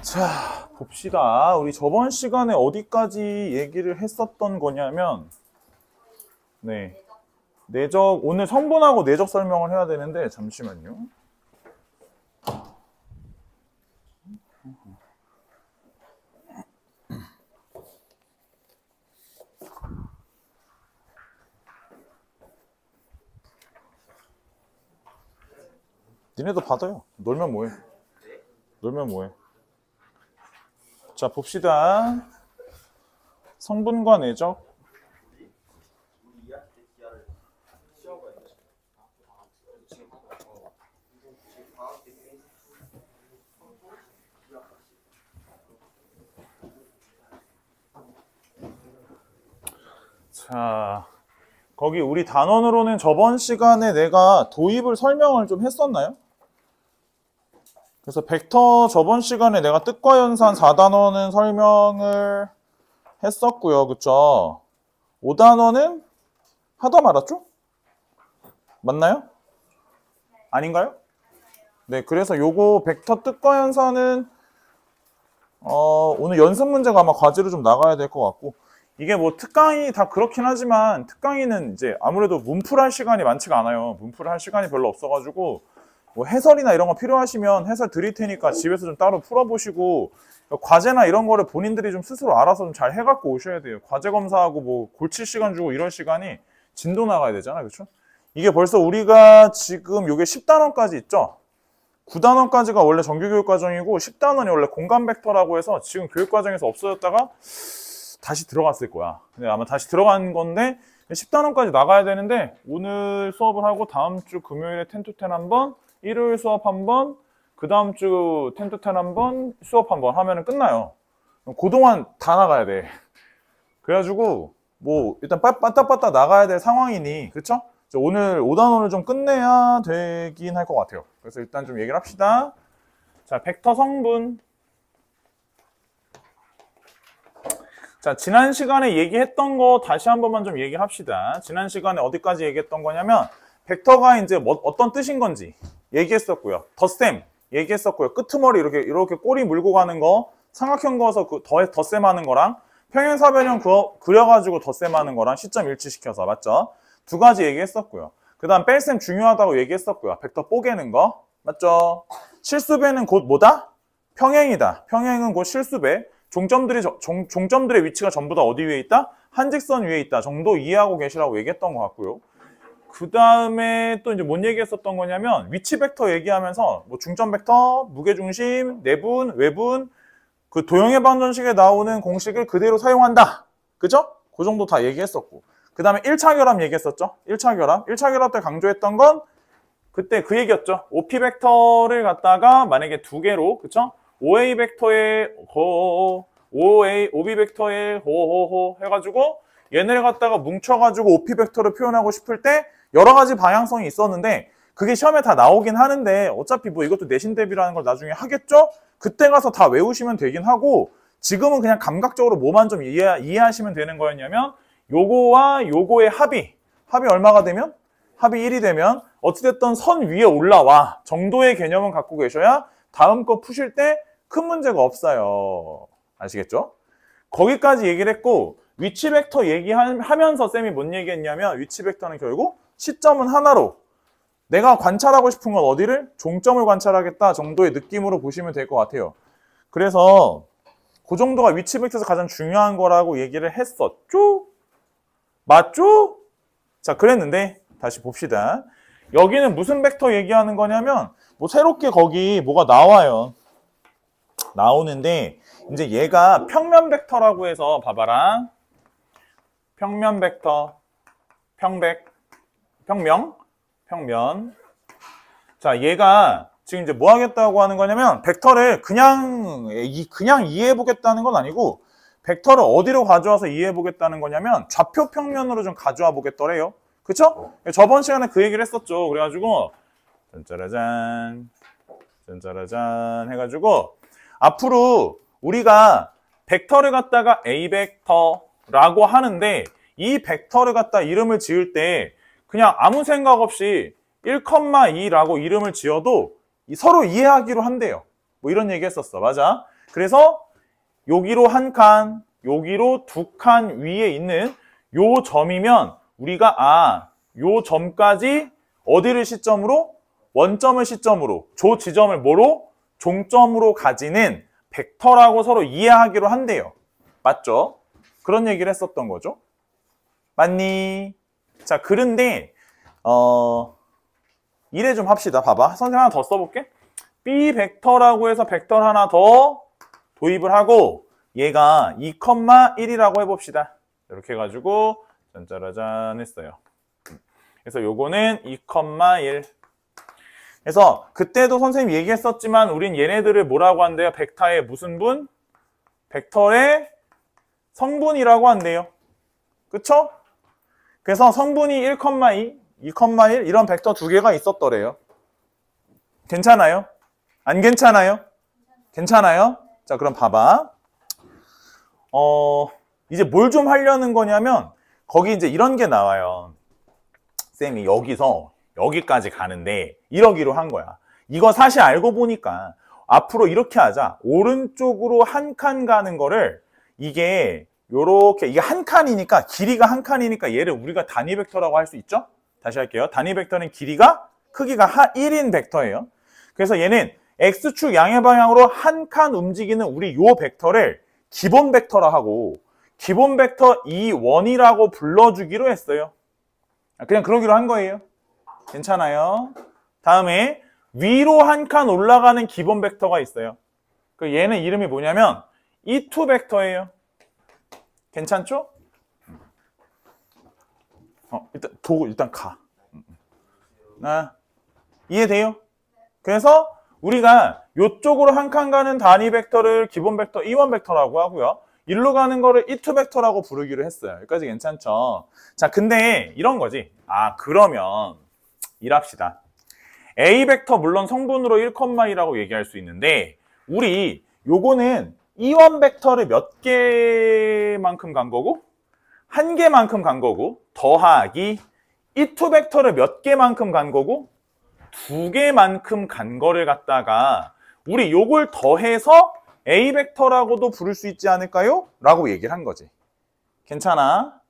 자, 봅시다. 우리 저번 시간에 어디까지 얘기를 했었던 거냐면, 네. 내적, 오늘 성분하고 내적 설명을 해야 되는데, 잠시만요. 니네도 받아요. 놀면 뭐해? 놀면 뭐해? 자, 봅시다. 성분과 내적. 자, 거기 우리 단원으로는 저번 시간에 내가 도입을 설명을 좀 했었나요? 그래서 벡터 저번 시간에 내가 뜻과 연산 4단원은 설명을 했었고요. 그쵸? 5단원은 하다 말았죠? 맞나요? 아닌가요? 네, 그래서 요거 벡터 뜻과 연산은 오늘 연습 문제가 아마 과제로 좀 나가야 될 것 같고, 이게 뭐 특강이 다 그렇긴 하지만 특강이는 이제 아무래도 문풀할 시간이 많지가 않아요. 문풀할 시간이 별로 없어가지고 뭐 해설이나 이런 거 필요하시면 해설 드릴 테니까 집에서 좀 따로 풀어보시고, 과제나 이런 거를 본인들이 좀 스스로 알아서 좀 잘 해갖고 오셔야 돼요. 과제 검사하고 뭐 골칠 시간 주고 이럴 시간이 진도 나가야 되잖아. 그렇죠? 이게 벌써 우리가 지금 요게 10단원까지 있죠? 9단원까지가 원래 정규교육과정이고 10단원이 원래 공간 벡터라고 해서 지금 교육과정에서 없어졌다가 다시 들어갔을 거야. 근데 아마 다시 들어간 건데 10단원까지 나가야 되는데, 오늘 수업을 하고 다음 주 금요일에 10to10 한번, 일요일 수업 한번, 그 다음 주 10to10 한번, 수업 한번 하면은 끝나요. 그동안 다 나가야 돼. 그래가지고 뭐 일단 빠따빠따 나가야 될 상황이니, 그쵸? 오늘 5단원을 좀 끝내야 되긴 할 것 같아요. 그래서 일단 좀 얘기를 합시다. 자, 벡터 성분. 자, 지난 시간에 얘기했던 거 다시 한 번만 좀 얘기를 합시다. 지난 시간에 어디까지 얘기했던 거냐면, 벡터가 이제 뭐 어떤 뜻인 건지 얘기했었고요. 덧셈 얘기했었고요. 끄트머리 이렇게 꼬리 물고 가는 거, 삼각형 그어서 덧셈하는 거랑 평행사변형 그려가지고 덧셈하는 거랑 시점 일치시켜서, 맞죠? 두 가지 얘기했었고요. 그 다음 뺄셈 중요하다고 얘기했었고요. 벡터 뽀개는 거, 맞죠? 실수배는 곧 뭐다? 평행이다. 평행은 곧 실수배. 종점들의 위치가 전부 다 어디 위에 있다? 한직선 위에 있다 정도 이해하고 계시라고 얘기했던 것 같고요. 그 다음에 또 이제 뭔 얘기했었던 거냐면, 위치 벡터 얘기하면서 뭐 중점 벡터, 무게중심, 내분, 외분, 그 도형의 방정식에 나오는 공식을 그대로 사용한다. 그죠? 그 정도 다 얘기했었고, 그 다음에 1차 결합 얘기했었죠. 1차 결합 때 강조했던 건 그때 그 얘기였죠. OP 벡터를 갖다가 만약에 두 개로, 그쵸? OA 벡터에 OB 벡터에 호호호 해가지고 얘네를 갖다가 뭉쳐가지고 OP 벡터를 표현하고 싶을 때 여러 가지 방향성이 있었는데, 그게 시험에 다 나오긴 하는데 어차피 뭐 이것도 내신 대비라는 걸 나중에 하겠죠? 그때 가서 다 외우시면 되긴 하고, 지금은 그냥 감각적으로 뭐만 좀 이해하시면 되는 거였냐면, 요거와 요거의 합이 얼마가 되면? 합이 1이 되면 어찌됐든 선 위에 올라와 정도의 개념은 갖고 계셔야 다음 거 푸실 때 큰 문제가 없어요. 아시겠죠? 거기까지 얘기를 했고, 위치 벡터 얘기하면서 쌤이 뭔 얘기했냐면, 위치 벡터는 결국 시점은 하나로 내가 관찰하고 싶은 건 어디를? 종점을 관찰하겠다 정도의 느낌으로 보시면 될 것 같아요. 그래서 그 정도가 위치 벡터에서 가장 중요한 거라고 얘기를 했었죠? 맞죠? 자, 그랬는데 다시 봅시다. 여기는 무슨 벡터 얘기하는 거냐면, 뭐 새롭게 거기 뭐가 나오는데 이제 얘가 평면 벡터라고 해서, 봐봐라. 평면 벡터, 평면. 자, 얘가 지금 이제 뭐 하겠다고 하는 거냐면, 벡터를 그냥 이해해 보겠다는 건 아니고, 벡터를 어디로 가져와서 이해해 보겠다는 거냐면, 좌표 평면으로 좀 가져와 보겠더래요. 그쵸? 저번 시간에 그 얘기를 했었죠. 그래가지고 짠짜라잔 해가지고 앞으로 우리가 벡터를 갖다가 A 벡터, 라고 하는데 이 벡터를 갖다 이름을 지을 때 그냥 아무 생각 없이 1,2라고 이름을 지어도 서로 이해하기로 한대요. 뭐 이런 얘기 했었어. 맞아. 그래서 여기로 한 칸, 여기로 두 칸 위에 있는 요 점이면 우리가 요 점까지 어디를 시점으로? 원점을 시점으로, 조 지점을 뭐로? 종점으로 가지는 벡터라고 서로 이해하기로 한대요. 맞죠? 그런 얘기를 했었던 거죠. 맞니? 자, 그런데 이래 좀 합시다. 봐봐. 선생님 하나 더 써볼게. B 벡터라고 해서 벡터 하나 더 도입을 하고 얘가 2,1이라고 해봅시다. 이렇게 해가지고 짠짜라짠 했어요. 그래서 요거는 2,1. 그래서 그때도 선생님이 얘기했었지만 우린 얘네들을 뭐라고 한대요? 벡터의 무슨 분? 벡터의 성분이라고 한대요. 그쵸? 그래서 성분이 1,2, 2,1 이런 벡터 두 개가 있었더래요. 괜찮아요? 안 괜찮아요? 괜찮아요? 자, 그럼 봐봐. 이제 뭘 좀 하려는 거냐면 거기 이제 이런 게 나와요. 쌤이 여기서 여기까지 가는데 이러기로 한 거야. 이거 사실 알고 보니까 앞으로 이렇게 하자. 오른쪽으로 한 칸 가는 거를 이게 요렇게 이게 한 칸이니까 길이가 한 칸이니까 얘를 우리가 단위 벡터라고 할 수 있죠? 다시 할게요. 단위 벡터는 길이가 크기가 1인 벡터예요. 그래서 얘는 X축 양의 방향으로 한 칸 움직이는 우리 요 벡터를 기본 벡터라 하고 기본 벡터 E1이라고 불러주기로 했어요. 그냥 그러기로 한 거예요. 괜찮아요? 다음에 위로 한 칸 올라가는 기본 벡터가 있어요. 얘는 이름이 뭐냐면 E2 벡터예요. 괜찮죠? 일단 도구 일단 가. 이해돼요? 그래서 우리가 이쪽으로 한 칸 가는 단위 벡터를 기본 벡터 E1 벡터라고 하고요. 일로 가는 거를 E2 벡터라고 부르기로 했어요. 여기까지 괜찮죠? 자, 근데 이런 거지. 그러면 일합시다. A 벡터 물론 성분으로 1,2라고 얘기할 수 있는데 우리 요거는 E1 벡터를 몇 개만큼 간 거고 한 개만큼 간 거고 더하기 E2 벡터를 몇 개만큼 간 거고 두 개만큼 간 거를 갖다가 우리 요걸 더해서 A 벡터라고도 부를 수 있지 않을까요? 라고 얘기를 한 거지. 괜찮아?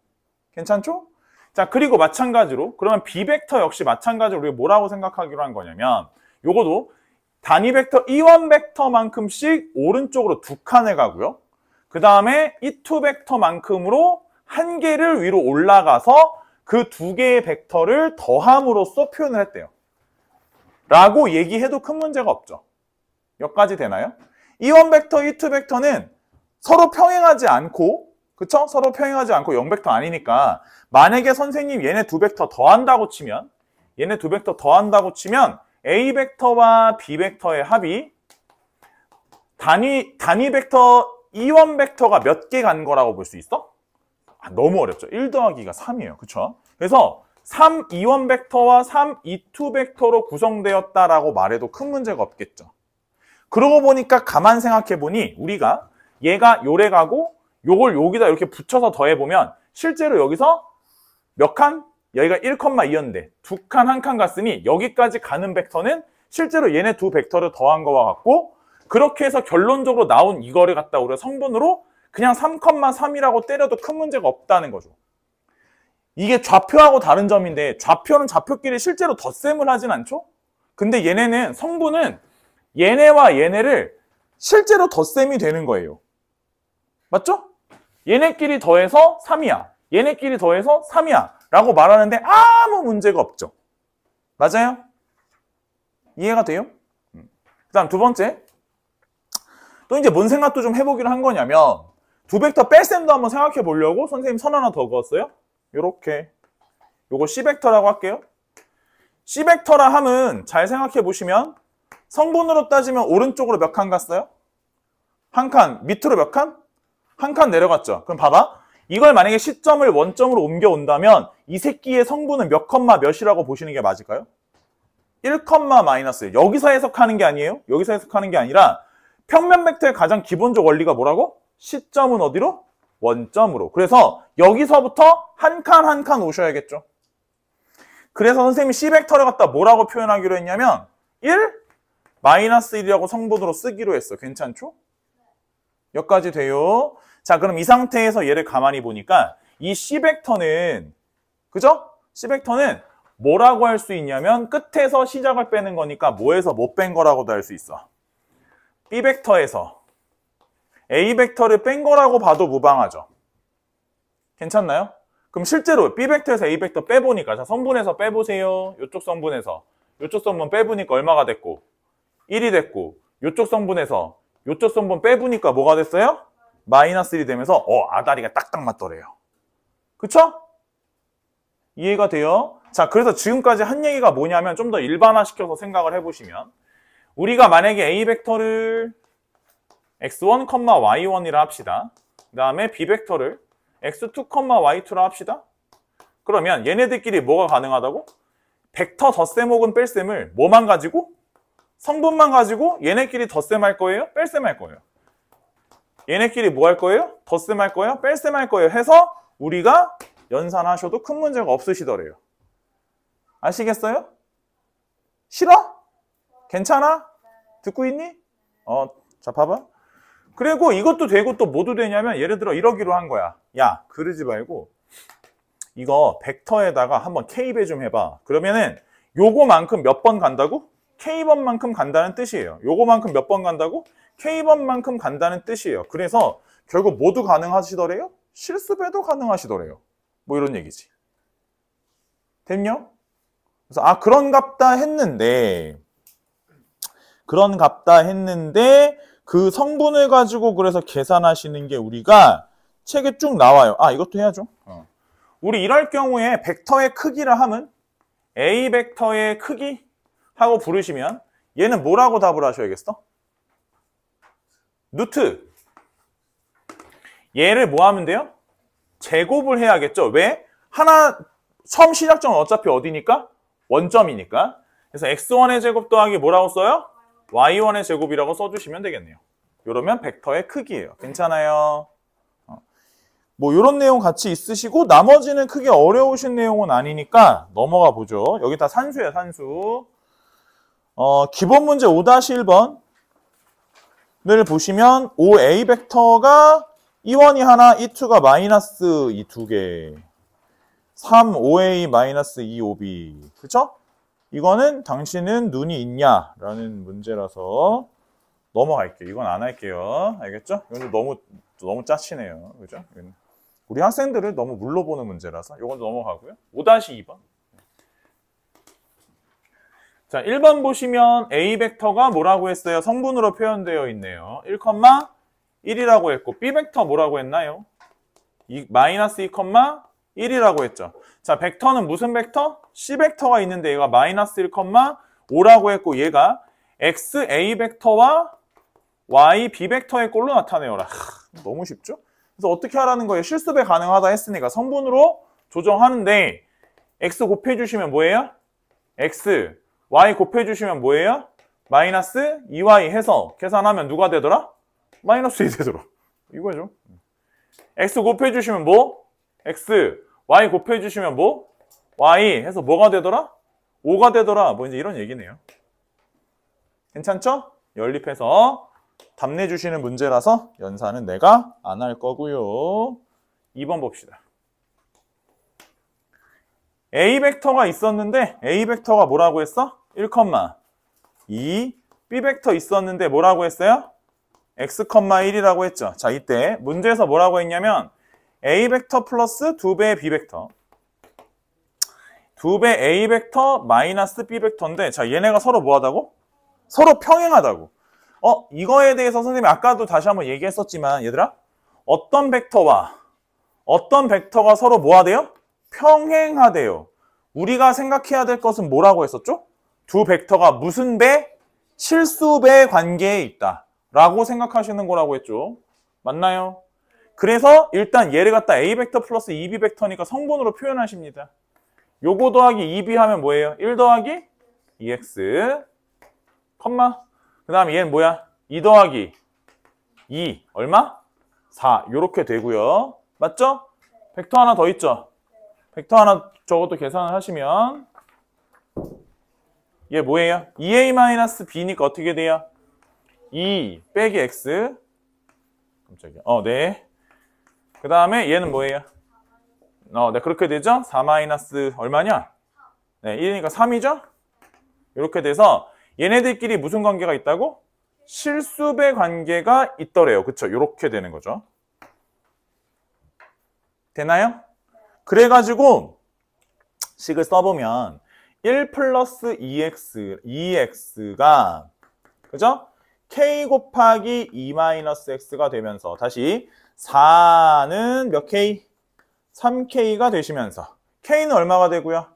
괜찮죠? 자, 그리고 마찬가지로 그러면 B 벡터 역시 마찬가지로 우리가 뭐라고 생각하기로 한 거냐면 요거도 단위 벡터 E1 벡터만큼씩 오른쪽으로 두 칸을 가고요. 그 다음에 E2 벡터만큼으로 한 개를 위로 올라가서 그 두 개의 벡터를 더함으로써 표현을 했대요. 라고 얘기해도 큰 문제가 없죠. 여기까지 되나요? E1 벡터, E2 벡터는 서로 평행하지 않고, 그쵸? 서로 평행하지 않고 0벡터 아니니까 만약에 선생님 얘네 두 벡터 더한다고 치면 A 벡터와 B 벡터의 합이 단위 벡터 E1 벡터가 몇 개 간 거라고 볼 수 있어? 너무 어렵죠. 1 더하기가 3이에요. 그쵸? 그래서 3 E1 벡터와 3 E2 벡터로 구성되었다라고 말해도 큰 문제가 없겠죠. 그러고 보니까 가만 생각해 보니 우리가 얘가 요래 가고 요걸 여기다 이렇게 붙여서 더해보면 실제로 여기서 몇 칸? 여기가 1,2였는데 두 칸 한 칸 갔으니 여기까지 가는 벡터는 실제로 얘네 두 벡터를 더한 거와 같고 그렇게 해서 결론적으로 나온 이거를 갖다 우리가 성분으로 그냥 3,3이라고 때려도 큰 문제가 없다는 거죠. 이게 좌표하고 다른 점인데 좌표는 좌표끼리 실제로 덧셈을 하진 않죠? 근데 얘네는 성분은 얘네와 얘네를 실제로 덧셈이 되는 거예요. 맞죠? 얘네끼리 더해서 3이야. 얘네끼리 더해서 3이야. 라고 말하는데 아무 문제가 없죠. 맞아요? 이해가 돼요? 그 다음 두 번째. 또 이제 뭔 생각도 좀 해보기로 한 거냐면 두 벡터 뺄셈도 한번 생각해 보려고 선생님 선 하나 더 그었어요. 요렇게. 요거 C벡터라고 할게요. C벡터라 함은 잘 생각해 보시면 성분으로 따지면 오른쪽으로 몇 칸 갔어요? 한 칸. 밑으로 몇 칸? 한 칸 내려갔죠. 그럼 봐봐. 이걸 만약에 시점을 원점으로 옮겨온다면 이 새끼의 성분은 몇 컴마 몇이라고 보시는 게 맞을까요? 1 컴마 마이너스. 여기서 해석하는 게 아니에요. 여기서 해석하는 게 아니라 평면 벡터의 가장 기본적 원리가 뭐라고? 시점은 어디로? 원점으로. 그래서 여기서부터 한 칸 한 칸 오셔야겠죠. 그래서 선생님이 C벡터를 갖다 뭐라고 표현하기로 했냐면 1, 마이너스 1이라고 성분으로 쓰기로 했어. 괜찮죠? 여기까지 돼요. 자, 그럼 이 상태에서 얘를 가만히 보니까 이 C벡터는, 그죠? C벡터는 뭐라고 할 수 있냐면 끝에서 시작을 빼는 거니까 뭐에서 못 뺀 거라고도 할 수 있어. B벡터에서 A벡터를 뺀 거라고 봐도 무방하죠. 괜찮나요? 그럼 실제로 B벡터에서 A벡터 빼보니까, 자, 성분에서 빼보세요. 이쪽 성분에서. 이쪽 성분 빼보니까 얼마가 됐고 1이 됐고, 이쪽 성분에서 이쪽 성분 빼보니까 뭐가 됐어요? 마이너스 1이 되면서 아다리가 딱딱 맞더래요. 그쵸? 이해가 돼요? 자, 그래서 지금까지 한 얘기가 뭐냐면 좀 더 일반화시켜서 생각을 해보시면, 우리가 만약에 A벡터를 x1, y1이라 합시다. 그 다음에 B벡터를 x2, y2라 합시다. 그러면 얘네들끼리 뭐가 가능하다고? 벡터 덧셈 혹은 뺄셈을 뭐만 가지고? 성분만 가지고 얘네끼리 덧셈 할 거예요? 뺄셈 할 거예요? 얘네끼리 뭐 할 거예요? 덧셈 할 거예요? 뺄셈 할 거예요? 해서 우리가 연산하셔도 큰 문제가 없으시더래요. 아시겠어요? 싫어? 괜찮아? 듣고 있니? 자, 봐봐. 그리고 이것도 되고 또 뭐도 되냐면, 예를 들어 이러기로 한 거야. 야, 그러지 말고 이거 벡터에다가 한번 K배 좀 해봐. 그러면은 요거만큼 몇 번 간다고? K번만큼 간다는 뜻이에요. 요거만큼 몇 번 간다고? K번만큼 간다는 뜻이에요. 그래서 결국 모두 가능하시더래요? 실수배도 가능하시더래요. 뭐 이런 얘기지. 됐냐? 그래서 그런갑다 했는데 그 성분을 가지고 그래서 계산하시는 게 우리가 책에 쭉 나와요. 이것도 해야죠. 우리 이럴 경우에 벡터의 크기를 하면 A 벡터의 크기 하고 부르시면 얘는 뭐라고 답을 하셔야겠어? 루트. 얘를 뭐 하면 돼요? 제곱을 해야겠죠. 왜? 하나 처음 시작점은 어차피 어디니까? 원점이니까. 그래서 x1의 제곱 더하기 뭐라고 써요? y1의 제곱이라고 써주시면 되겠네요. 이러면 벡터의 크기예요. 괜찮아요? 뭐 이런 내용 같이 있으시고, 나머지는 크게 어려우신 내용은 아니니까 넘어가 보죠. 여기 다 산수예요, 산수. 기본 문제 5-1번을 보시면 5A 벡터가 E1이 하나, E2가 마이너스 이 두 개, 3, 5A 마이너스 2, 5B. 그쵸? 이거는 당신은 눈이 있냐? 라는 문제라서 넘어갈게요. 이건 안 할게요. 알겠죠? 이건 너무 짜치네요. 그죠? 우리 학생들을 너무 물러보는 문제라서 이건 넘어가고요. 5-2번. 자, 1번 보시면 A 벡터가 뭐라고 했어요? 성분으로 표현되어 있네요. 1,1이라고 했고, B 벡터 뭐라고 했나요? 마이너스 2,1이라고 했죠. 자, 벡터는 무슨 벡터? C 벡터가 있는데 얘가 마이너스 1,5라고 했고, 얘가 X A 벡터와 Y B 벡터의 꼴로 나타내어라. 너무 쉽죠? 그래서 어떻게 하라는 거예요? 실수배 가능하다 했으니까 성분으로 조정하는데, X 곱해주시면 뭐예요? X, Y 곱해주시면 뭐예요? 마이너스 2Y 해서 계산하면 누가 되더라? 마이너스 2 되더라. 이거죠. X 곱해주시면 뭐? X, Y 곱해주시면 뭐? Y 해서 뭐가 되더라? 5가 되더라. 뭐 이제 이런 얘기네요. 괜찮죠? 연립해서 답 내주시는 문제라서 연산은 내가 안 할 거고요. 2번 봅시다. A 벡터가 있었는데 A 벡터가 뭐라고 했어? 1,2. B 벡터 있었는데 뭐라고 했어요? x, 1이라고 했죠. 자, 이때 문제에서 뭐라고 했냐면 A 벡터 플러스 2배의 B 벡터, 2배 A 벡터 마이너스 B 벡터인데, 자, 얘네가 서로 뭐하다고? 서로 평행하다고. 이거에 대해서 선생님이 아까도 다시 한번 얘기했었지만, 얘들아, 어떤 벡터와 어떤 벡터가 서로 뭐하대요? 평행하대요. 우리가 생각해야 될 것은 뭐라고 했었죠? 두 벡터가 무슨 배? 실수배 관계에 있다 라고 생각하시는 거라고 했죠. 맞나요? 그래서 일단 얘를 갖다 A 벡터 플러스 2B 벡터니까 성분으로 표현하십니다. 요거 더하기 2B 하면 뭐예요? 1 더하기 2X, 컴마. 그 다음에 얘는 뭐야? 2 더하기 2, 얼마? 4 요렇게 되고요. 맞죠? 벡터 하나 더 있죠? 벡터 하나 저것도 계산을 하시면 얘 뭐예요? 2a-b니까 어떻게 돼요? 2 빼기 x 깜짝이야. 네. 그 다음에 얘는 뭐예요? 네, 그렇게 되죠? 4 마이너스 얼마냐? 네, 1이니까 3이죠? 이렇게 돼서 얘네들끼리 무슨 관계가 있다고? 실수배 관계가 있더래요. 그쵸? 이렇게 되는 거죠. 되나요? 그래가지고 식을 써보면 1 플러스 2x가 그죠? k 곱하기 2 마이너스 x가 되면서 다시 4는 몇 k? 3k가 되시면서 k는 얼마가 되고요?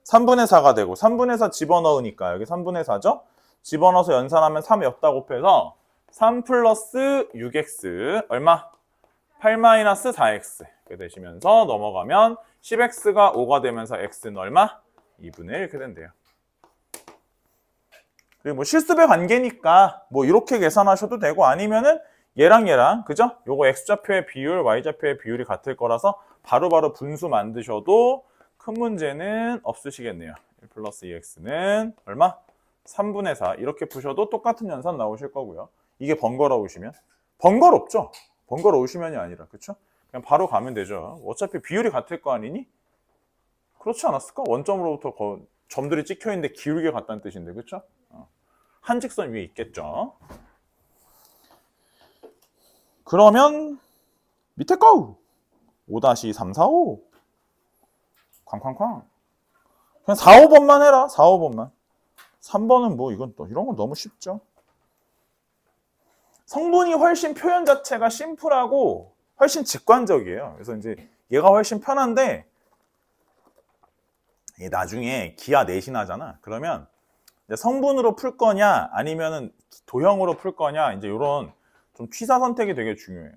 3분의 4가 되고 3분의 4 집어넣으니까 여기 3분의 4죠? 집어넣어서 연산하면 3 여기다 곱해서 3 플러스 6x 얼마? 8 마이너스 4x 이렇게 되시면서 넘어가면 10x가 5가 되면서 x는 얼마? 2분의 1 이렇게 된대요. 그리고 뭐 실수배 관계니까 뭐 이렇게 계산하셔도 되고 아니면은 얘랑 그죠? 요거 x좌표의 비율, y좌표의 비율이 같을 거라서 바로바로 분수 만드셔도 큰 문제는 없으시겠네요. 1 플러스 2x는 얼마? 3분의 4 이렇게 푸셔도 똑같은 연산 나오실 거고요. 이게 번거로우시면? 번거롭죠? 번거로우시면이 아니라 그쵸? 그냥 바로 가면 되죠. 어차피 비율이 같을 거 아니니? 그렇지 않았을까? 원점으로부터 점들이 찍혀있는데 기울기가 같다는 뜻인데 그쵸? 한 직선 위에 있겠죠. 그러면 밑에 거 5-345 쾅쾅쾅 그냥 4, 5번만 해라. 4, 5번만 3번은 뭐 이건 또 이런 건 너무 쉽죠. 성분이 훨씬 표현 자체가 심플하고 훨씬 직관적이에요. 그래서 이제 얘가 훨씬 편한데 나중에 기하 내신하잖아. 그러면 이제 성분으로 풀 거냐 아니면은 도형으로 풀 거냐 이제 이런 좀 취사 선택이 되게 중요해요.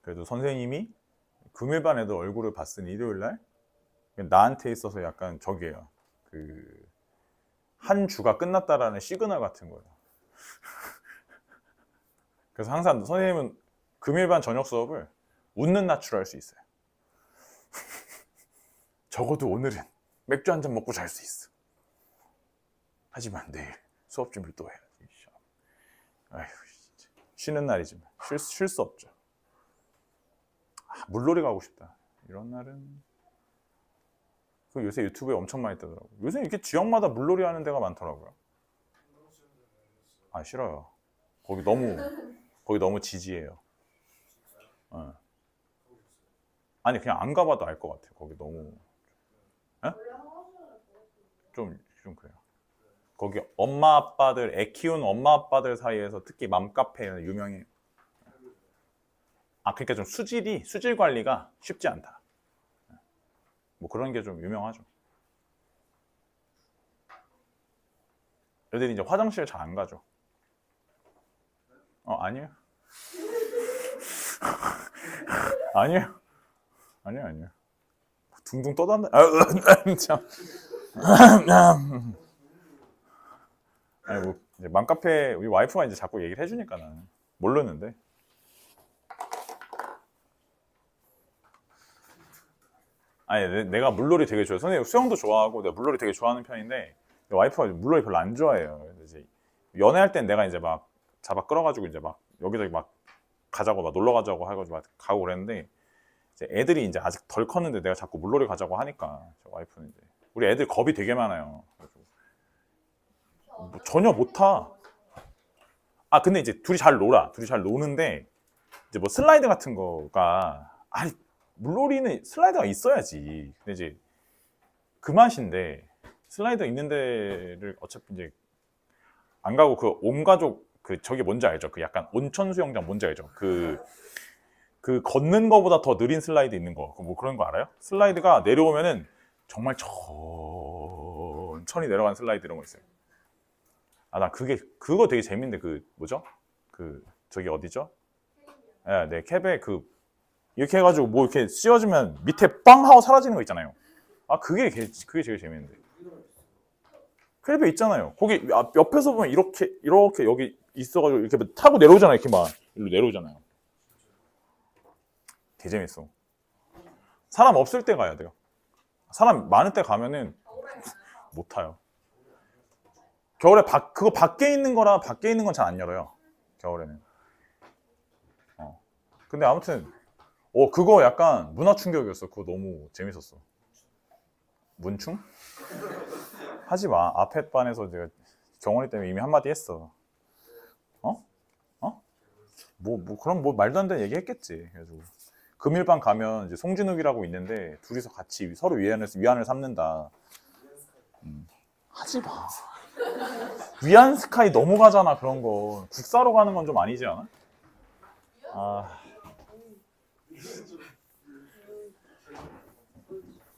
그래도 선생님이 금일반 애들 얼굴을 봤으니 일요일날 나한테 있어서 약간 저기예요. 한 주가 끝났다라는 시그널 같은 거예요. 그래서 항상 선생님은 금일반 저녁 수업을 웃는 낯으로 할 수 있어요. 적어도 오늘은 맥주 한 잔 먹고 잘 수 있어. 하지만 내일 수업 준비를 또 해야지. 아휴, 진짜. 쉬는 날이지만 쉴 수 없죠. 물놀이 가고 싶다. 이런 날은 요새 유튜브에 엄청 많이 뜨더라고요. 요새 이렇게 지역마다 물놀이 하는 데가 많더라고요. 싫어요. 거기 너무 지지해요. 아니 그냥 안 가봐도 알 것 같아요. 거기 너무 좀 그래요. 거기 엄마 아빠들 애 키우는 엄마 아빠들 사이에서 특히 맘카페는 유명해요. 그러니까 좀 수질 관리가 쉽지 않다. 뭐 그런 게 좀 유명하죠. 애들이 이제 화장실 잘 안 가죠. 아니에요. 아니에요. 둥둥 떠다니. 참. 아니 뭐 이제 맘카페 우리 와이프가 이제 자꾸 얘기를 해주니까 나는 모르는데. 아니 내가 물놀이 되게 좋아해. 선생님 수영도 좋아하고 내가 물놀이 되게 좋아하는 편인데 와이프가 물놀이 별로 안 좋아해요. 그래서 이제 연애할 땐 내가 이제 막 잡아 끌어가지고 이제 막 여기저기 막 가자고 막 놀러 가자고 해가지고 막 가고 그랬는데 이제 애들이 이제 아직 덜 컸는데 내가 자꾸 물놀이 가자고 하니까 와이프는 이제 우리 애들 겁이 되게 많아요. 뭐 전혀 못 타. 근데 이제 둘이 잘 놀아. 둘이 잘 노는데 이제 뭐 슬라이드 같은 거가 물놀이는 슬라이드가 있어야지. 근데 이제 그 맛인데 슬라이드 있는 데를 어차피 이제 안 가고 그 온 가족 저게 뭔지 알죠? 그 약간 온천 수영장 뭔지 알죠? 그 걷는 거보다 더 느린 슬라이드 있는 거. 뭐 그런 거 알아요? 슬라이드가 내려오면은 정말 천천히 내려가는 슬라이드 이런 거 있어요. 나 그거 되게 재밌는데 뭐죠? 저기 어디죠? 네, 캡에 이렇게 해가지고 뭐 이렇게 씌워주면 밑에 빵 하고 사라지는 거 있잖아요. 그게 제일 재밌는데. 클립에 있잖아요. 거기 옆에서 보면 이렇게 여기 있어가지고 이렇게 타고 내려오잖아요. 이렇게 막 일로 내려오잖아요. 개 재밌어. 사람 없을 때 가야 돼요. 사람 많을 때 가면은 못 타요. 겨울에 그거 밖에 있는 거라 밖에 있는 건 잘 안 열어요. 겨울에는. 근데 아무튼 그거 약간 문화 충격이었어. 그거 너무 재밌었어. 문충? 하지 마. 앞에 반에서 제가 경원이 때문에 이미 한마디 했어. 그럼 말도 안 되는 얘기 했겠지. 그래가지고 금일반 가면 이제 송진욱이라고 있는데 둘이서 같이 서로 위안을 삼는다. 하지 마. 위안 스카이 넘어가잖아. 그런 거 국사로 가는 건 좀 아니지 않아?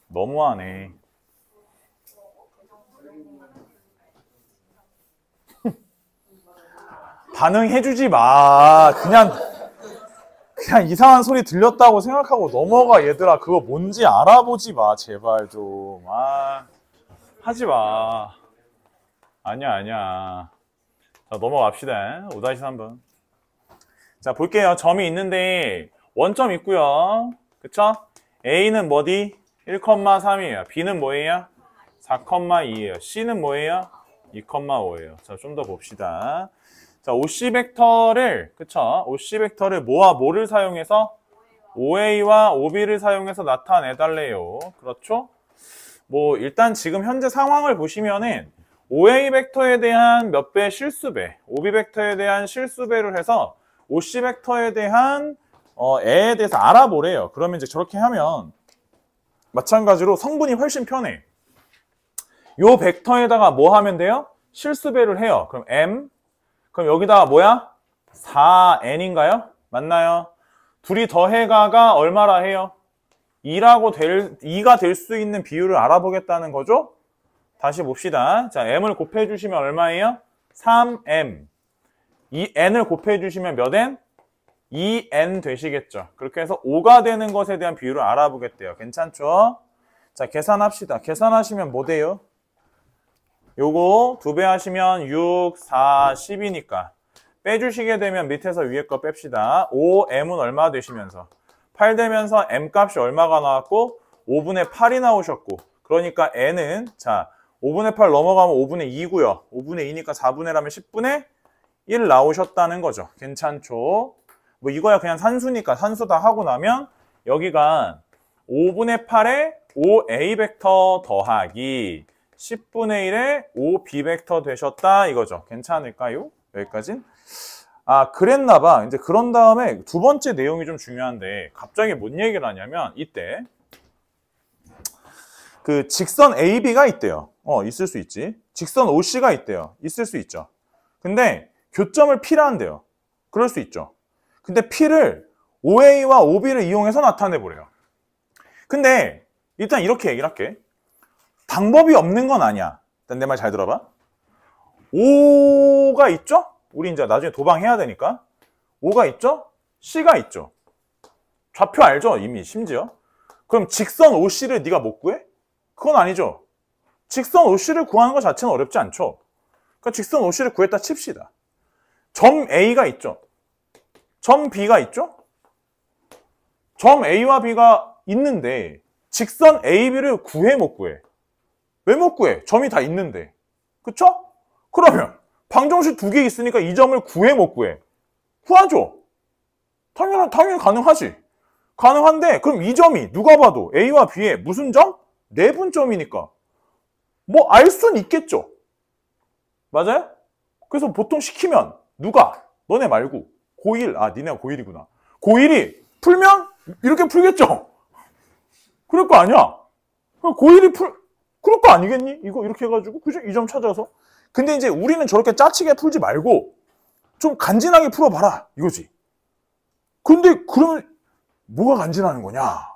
너무하네. 반응해주지 마. 그냥 이상한 소리 들렸다고 생각하고 넘어가. 얘들아, 그거 뭔지 알아보지 마. 제발 좀. 하지 마. 아니야. 자, 넘어갑시다. 5-3번. 자, 볼게요. 점이 있는데 원점 있고요. 그쵸? A는 뭐디? 1,3이에요. B는 뭐예요? 4,2예요. C는 뭐예요? 2,5예요. 자, 좀 더 봅시다. 자, OC 벡터를, 그쵸? OC 벡터를 뭐와 뭐를 사용해서? OA와 OB를 사용해서 나타내달래요. 그렇죠? 일단 지금 현재 상황을 보시면은 OA 벡터에 대한 몇 배 실수배, OB 벡터에 대한 실수배를 해서 OC 벡터에 대한 애에 대해서 알아보래요. 그러면 이제 저렇게 하면 마찬가지로 성분이 훨씬 편해. 요 벡터에다가 뭐 하면 돼요? 실수배를 해요. 그럼 M, 그럼 여기다가 뭐야? 4n인가요? 맞나요? 둘이 더해가가 얼마라 해요? 2가 될 수 있는 비율을 알아보겠다는 거죠? 다시 봅시다. 자, m을 곱해주시면 얼마예요? 3m. 이 n을 곱해주시면 몇 n? 2n 되시겠죠. 그렇게 해서 5가 되는 것에 대한 비율을 알아보겠대요. 괜찮죠? 자, 계산합시다. 계산하시면 뭐 돼요? 요거 2배 하시면 6, 4, 10이니까 빼주시게 되면 밑에서 위에 거 뺍시다. 5m은 얼마 되시면서 8 되면서 m값이 얼마가 나왔고 5분의 8이 나오셨고, 그러니까 n은 자 5분의 8 넘어가면 5분의 2고요. 5분의 2니까 4분의 1하면 10분의 1 나오셨다는 거죠. 괜찮죠? 이거야 그냥 산수니까 산수 다 하고 나면 여기가 5분의 8에 5a 벡터 더하기 10분의 1에 5b 벡터 되셨다 이거죠. 괜찮을까요? 여기까진? 그랬나봐. 이제 그런 다음에 두 번째 내용이 좀 중요한데 갑자기 뭔 얘기를 하냐면 이때 그 직선 AB가 있대요. 있을 수 있지. 직선 OC가 있대요. 있을 수 있죠. 근데 교점을 P라 한대요. 그럴 수 있죠. 근데 P를 OA와 OB를 이용해서 나타내보래요. 근데 일단 이렇게 얘기를 할게. 방법이 없는 건 아니야. 일단 내 말 잘 들어봐. O가 있죠? 우리 이제 나중에 도방해야 되니까. O가 있죠? C가 있죠. 좌표 알죠? 이미 심지어. 그럼 직선 OC를 네가 못 구해? 그건 아니죠. 직선 OC를 구하는 것 자체는 어렵지 않죠. 그러니까 직선 OC를 구했다 칩시다. 점 A가 있죠. 점 B가 있죠. 점 A와 B가 있는데 직선 AB를 구해 못 구해? 왜 못 구해? 점이 다 있는데. 그쵸? 그러면 방정식 2개 있으니까 이 점을 구해 못 구해? 구하죠. 당연히 가능하지. 가능한데 그럼 이 점이 누가 봐도 A와 B의 무슨 점? 내분점이니까 알 수는 있겠죠. 맞아요? 그래서 보통 시키면 누가? 너네 말고 고1, 니네가 고1이구나. 고1이 풀면 이렇게 풀겠죠. 그럴 거 아니야. 고1이 그럴 거 아니겠니? 이거 이렇게 해가지고 그죠? 이 점 찾아서. 근데 이제 우리는 저렇게 짜치게 풀지 말고 좀 간지나게 풀어봐라 이거지. 근데 그러면 뭐가 간지나는 거냐?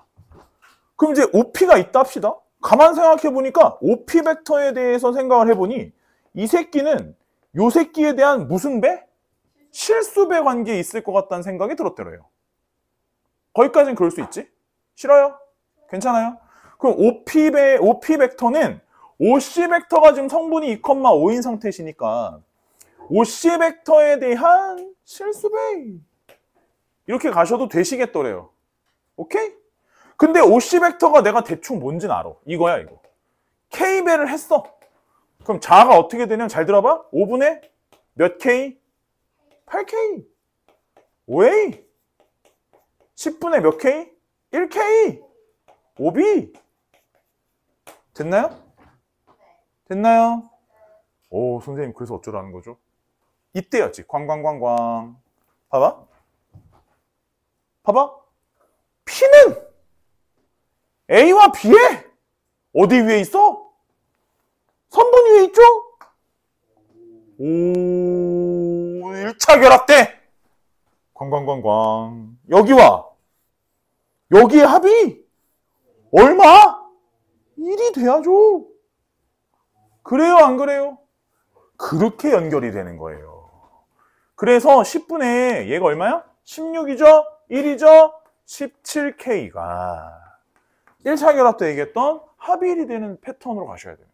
그럼 이제 OP가 있다 합시다. 가만 생각해 보니까 OP 벡터에 대해서 생각을 해보니 이 새끼는 요 새끼에 대한 무슨 배? 실수배 관계에 있을 것 같다는 생각이 들었더래요. 거기까지는 그럴 수 있지? 싫어요? 괜찮아요? 그럼 OP 벡터는 OC 벡터가 지금 성분이 2,5인 상태시니까 OC 벡터에 대한 실수배 이렇게 가셔도 되시겠더래요. 오케이? 근데 OC 벡터가 내가 대충 뭔지는 알아. 이거야 이거. K배를 했어. 그럼 자가 어떻게 되냐면 잘 들어봐. 5분의 몇 K? 8K. 5A. 10분의 몇 K? 1K. 5B. 됐나요? 됐나요? 오, 선생님 그래서 어쩌라는 거죠? 이때였지. 광광광광. 봐봐. 봐봐. P는 A와 B에 어디 위에 있어? 선분 위에 있죠? 오, 1차 결합대. 광광광광. 여기와 여기의 합이 얼마? 1이 돼야죠. 그래요, 안 그래요? 그렇게 연결이 되는 거예요. 그래서 10분의 얘가 얼마야? 16이죠? 1이죠? 17K가 1차 결합 때 얘기했던 합이 1이 되는 패턴으로 가셔야 돼요.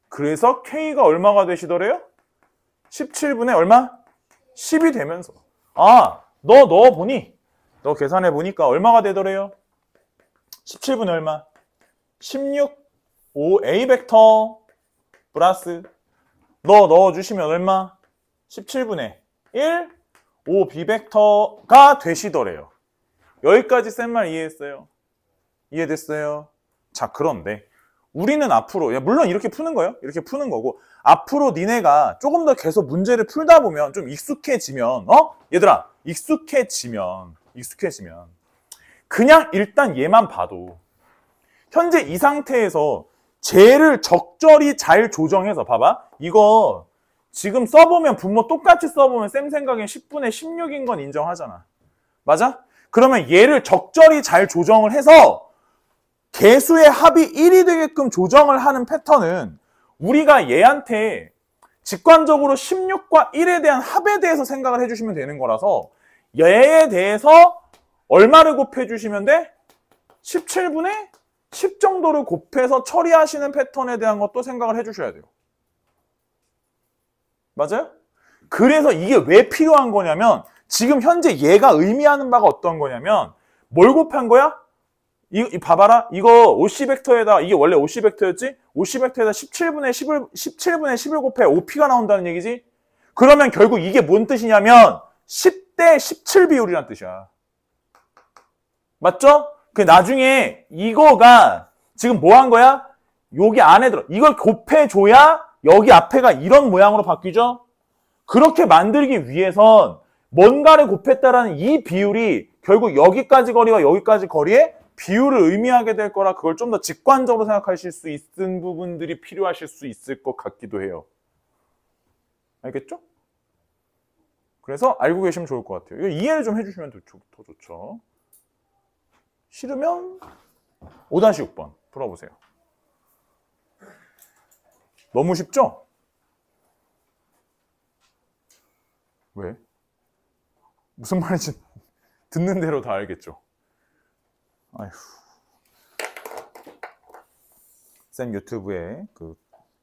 그래서 K가 얼마가 되시더래요? 17분의 얼마? 10이 되면서 아, 너 넣어보니 너 계산해보니까 얼마가 되더래요? 17분의 얼마? 16 5A 벡터 플러스 너 넣어주시면 얼마? 17분의 1 5B 벡터가 되시더래요. 여기까지 센 말 이해했어요? 이해됐어요? 자, 그런데 우리는 앞으로 물론 이렇게 푸는 거예요. 이렇게 푸는 거고 앞으로 니네가 조금 더 계속 문제를 풀다 보면 좀 익숙해지면 얘들아 익숙해지면 그냥 일단 얘만 봐도 현재 이 상태에서 쟤를 적절히 잘 조정해서 봐봐. 이거 지금 써보면 분모 똑같이 써보면 쌤 생각엔 10분의 16인 건 인정하잖아. 맞아? 그러면 얘를 적절히 잘 조정을 해서 개수의 합이 1이 되게끔 조정을 하는 패턴은 우리가 얘한테 직관적으로 16과 1에 대한 합에 대해서 생각을 해주시면 되는 거라서 얘에 대해서 얼마를 곱해주시면 돼? 17분의 10 정도를 곱해서 처리하시는 패턴에 대한 것도 생각을 해주셔야 돼요. 맞아요? 그래서 이게 왜 필요한 거냐면 지금 현재 얘가 의미하는 바가 어떤 거냐면 뭘 곱한 거야? 이 봐봐라. 이거 OC 벡터에다 이게 원래 OC 벡터였지? OC 벡터에다 17분의 10을 곱해 5P가 나온다는 얘기지? 그러면 결국 이게 뭔 뜻이냐면 10대 17 비율이란 뜻이야. 맞죠? 그 나중에 이거가 지금 뭐 한 거야? 여기 안에 들어. 이걸 곱해줘야 여기 앞에가 이런 모양으로 바뀌죠? 그렇게 만들기 위해선 뭔가를 곱했다라는 이 비율이 결국 여기까지 거리와 여기까지 거리의 비율을 의미하게 될 거라 그걸 좀 더 직관적으로 생각하실 수 있는 부분들이 필요하실 수 있을 것 같기도 해요. 알겠죠? 그래서 알고 계시면 좋을 것 같아요. 이거 이해를 좀 해주시면 더 좋죠. 싫으면 5-6번 풀어보세요. 너무 쉽죠? 왜? 무슨 말인지 듣는 대로 다 알겠죠? 아휴. 쌤 유튜브에 그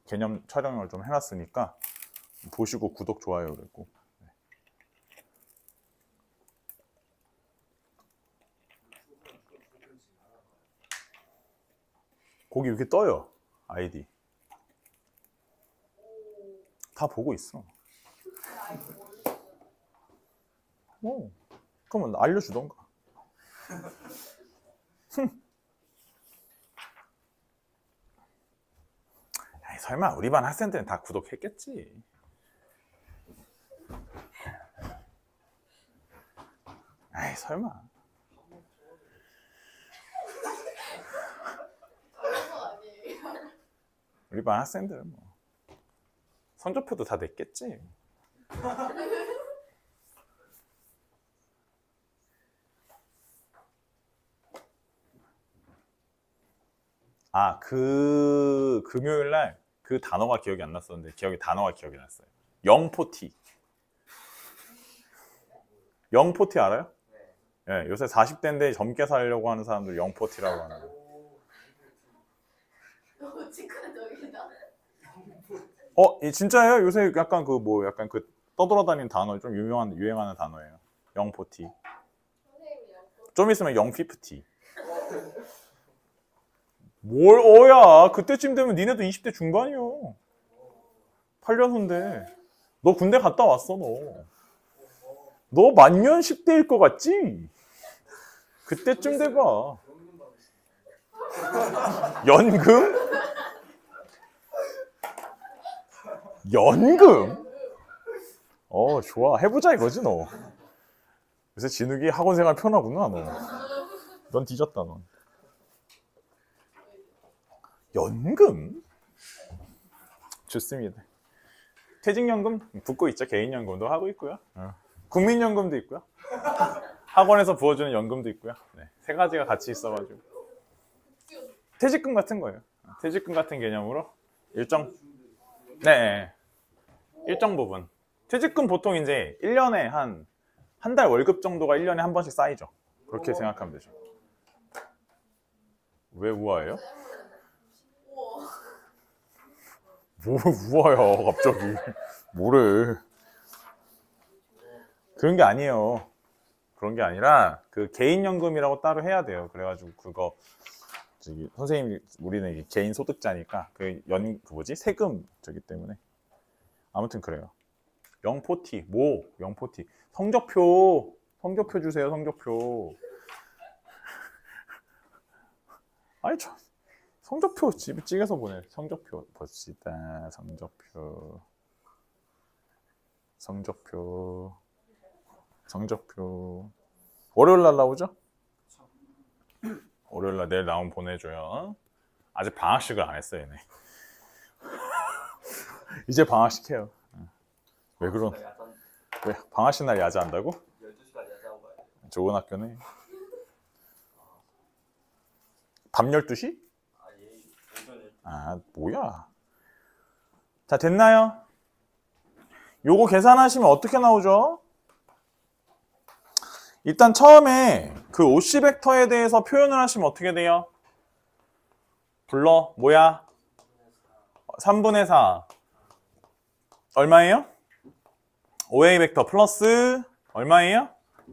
개념 촬영을 좀 해놨으니까 보시고 구독, 좋아요 그랬고. 거기 이렇게 떠요. 아이디. 다 보고 있어. 그러면 알려주던가. 에이, 설마 우리 반 학생들은 다 구독했겠지. 에이, 설마. 우리 반 학생들은 뭐 성적표도 다 냈겠지. 아, 그 금요일날 그 단어가 기억이 안 났었는데 단어가 기억이 났어요. 영포티. 영포티 알아요? 네. 요새 40대인데 젊게 살려고 하는 사람들 영포티라고 하는 거. 포티가 저기다. 진짜예요? 요새 약간 약간 떠돌아다니는 단어 좀 유행하는 단어예요. 영포티. 좀 있으면 영피프티. 뭘 어야? 그때쯤 되면 니네도 20대 중반이요. 8년 후인데. 너 군대 갔다 왔어, 너. 너 만년 10대일 것 같지? 그때쯤 돼봐. 연금? 연금? 좋아. 해보자 이거지, 너. 요새 진욱이 학원생활 편하구나, 너. 넌 뒤졌다, 넌. 연금? 좋습니다. 퇴직연금 붙고 있죠. 개인연금도 하고 있고요. 국민연금도 있고요. 학원에서 부어주는 연금도 있고요. 네, 세 가지가 같이 있어가지고 퇴직금 같은 거예요. 퇴직금 같은 개념으로 일정 부분. 퇴직금 보통 이제 1년에 한 달 월급 정도가 1년에 한 번씩 쌓이죠. 그렇게 생각하면 되죠. 왜 우아해요? 뭐 우아야 갑자기. 뭐래. 그런 게 아니에요. 그런 게 아니라 그 개인연금이라고 따로 해야 돼요. 그래가지고 그거 선생님 우리는 개인 소득자니까 세금 저기 때문에 아무튼 그래요. 영포티 영포티 성적표 주세요. 성적표. 아니 성적표 집에 찍어서 보내. 성적표 봅시다. 성적표 월요일 날 나오죠? 월요일 날 내일 나오면 보내줘요. 아직 방학식을 안 했어요, 얘네. 이제 방학식 해요. 왜 그런? 왜 방학식 날 야자한다고? 12시까지 야자하고 가야 돼. 좋은 학교네. 밤 12시? 뭐야? 자, 됐나요? 요거 계산하시면 어떻게 나오죠? 일단 처음에 그 OC 벡터에 대해서 표현을 하시면 어떻게 돼요? 불러. 뭐야? 3분의 4. 얼마예요? OA 벡터 플러스 얼마예요?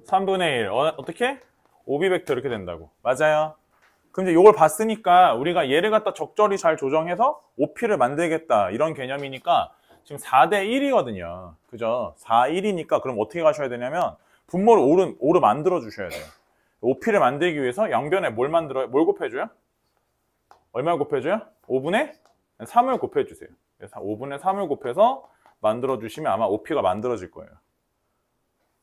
3분의 1. 어떻게? OB 벡터 이렇게 된다고. 맞아요. 그럼 이제 이걸 봤으니까 우리가 얘를 갖다 적절히 잘 조정해서 OP를 만들겠다 이런 개념이니까 지금 4대 1이거든요. 그죠? 4, 1이니까 그럼 어떻게 가셔야 되냐면 분모를 오로 만들어 주셔야 돼요. OP를 만들기 위해서 양변에 뭘 곱해줘요? 얼마 곱해줘요? 5분의 3을 곱해주세요. 그래서 5분의 3을 곱해서 만들어 주시면 아마 OP가 만들어질 거예요.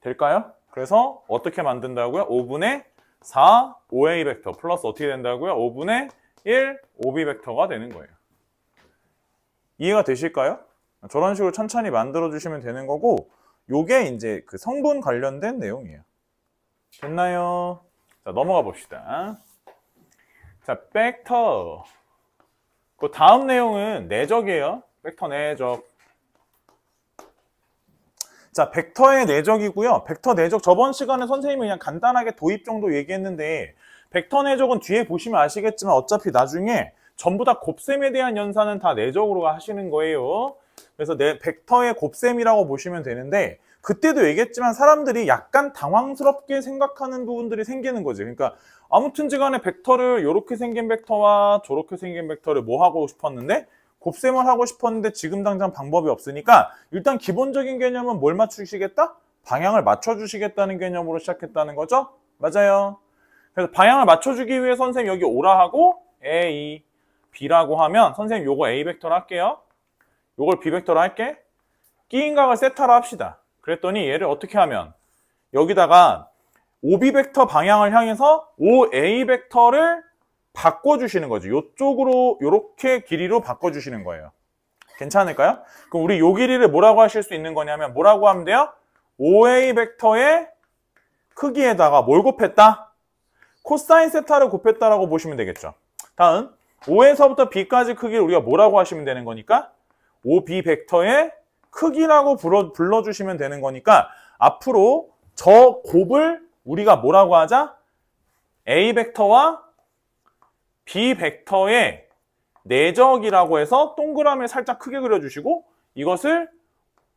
될까요? 그래서 어떻게 만든다고요? 5분의 4 OA 벡터 플러스 어떻게 된다고요? 5분의 1 OB 벡터가 되는 거예요. 이해가 되실까요? 저런 식으로 천천히 만들어 주시면 되는 거고 요게 이제 그 성분 관련된 내용이에요. 됐나요? 자, 넘어가 봅시다. 자, 벡터. 그 다음 내용은 내적이에요. 벡터 내적. 자, 벡터의 내적이고요. 벡터 내적 저번 시간에 선생님이 그냥 간단하게 도입 정도 얘기했는데 벡터 내적은 뒤에 보시면 아시겠지만 어차피 나중에 전부 다 곱셈에 대한 연산은 다 내적으로 하시는 거예요. 그래서 벡터의 곱셈이라고 보시면 되는데 그때도 얘기했지만 사람들이 약간 당황스럽게 생각하는 부분들이 생기는 거지. 그러니까 아무튼지 간에 벡터를 이렇게 생긴 벡터와 저렇게 생긴 벡터를 뭐 하고 싶었는데 곱셈을 하고 싶었는데 지금 당장 방법이 없으니까 일단 기본적인 개념은 뭘 맞추시겠다? 방향을 맞춰주시겠다는 개념으로 시작했다는 거죠? 맞아요. 그래서 방향을 맞춰주기 위해 선생님 여기 오라 하고 A, B라고 하면 선생님 요거 A 벡터로 할게요. 요걸 B 벡터로 할게. 끼인각을 세타로 합시다. 그랬더니 얘를 어떻게 하면 여기다가 OB 벡터 방향을 향해서 OA 벡터를 바꿔주시는 거죠. 이쪽으로 이렇게 길이로 바꿔주시는 거예요. 괜찮을까요? 그럼 우리 요 길이를 뭐라고 하실 수 있는 거냐면 뭐라고 하면 돼요? OA 벡터의 크기에다가 뭘 곱했다? 코사인 세타를 곱했다라고 보시면 되겠죠. 다음 O에서부터 B까지 크기를 우리가 뭐라고 하시면 되는 거니까 OB 벡터의 크기라고 불러주시면 되는 거니까 앞으로 저 곱을 우리가 뭐라고 하자? A 벡터와 B 벡터의 내적이라고 해서 동그라미 살짝 크게 그려주시고 이것을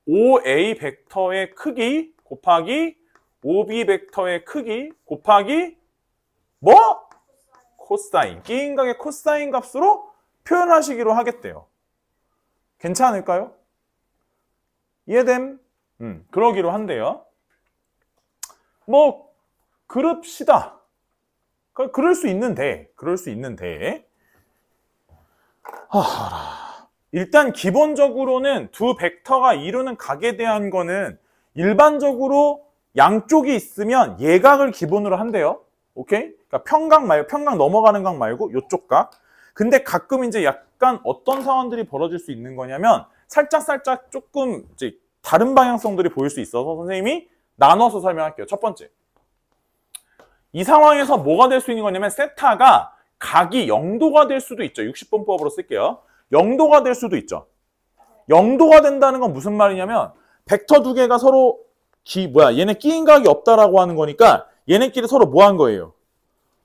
OA 벡터의 크기 곱하기 OB 벡터의 크기 곱하기 뭐? 코사인. 끼인각의 코사인 값으로 표현하시기로 하겠대요. 괜찮을까요? 이해됨? 그러기로 한대요. 뭐 그럽시다. 그럴 수 있는데 일단 기본적으로는 두 벡터가 이루는 각에 대한 거는 일반적으로 양쪽이 있으면 예각을 기본으로 한대요. 오케이? 그러니까 평각 넘어가는 각 말고 이쪽 각. 근데 가끔 이제 약간 어떤 상황들이 벌어질 수 있는 거냐면 살짝 조금 이제 다른 방향성들이 보일 수 있어서 선생님이 나눠서 설명할게요. 첫 번째. 이 상황에서 뭐가 될 수 있는 거냐면 세타가 각이 0도가 될 수도 있죠. 60분법으로 쓸게요. 0도가 될 수도 있죠. 0도가 된다는 건 무슨 말이냐면 벡터 두 개가 서로 얘네 끼인 각이 없다라고 하는 거니까 얘네끼리 서로 뭐 한 거예요?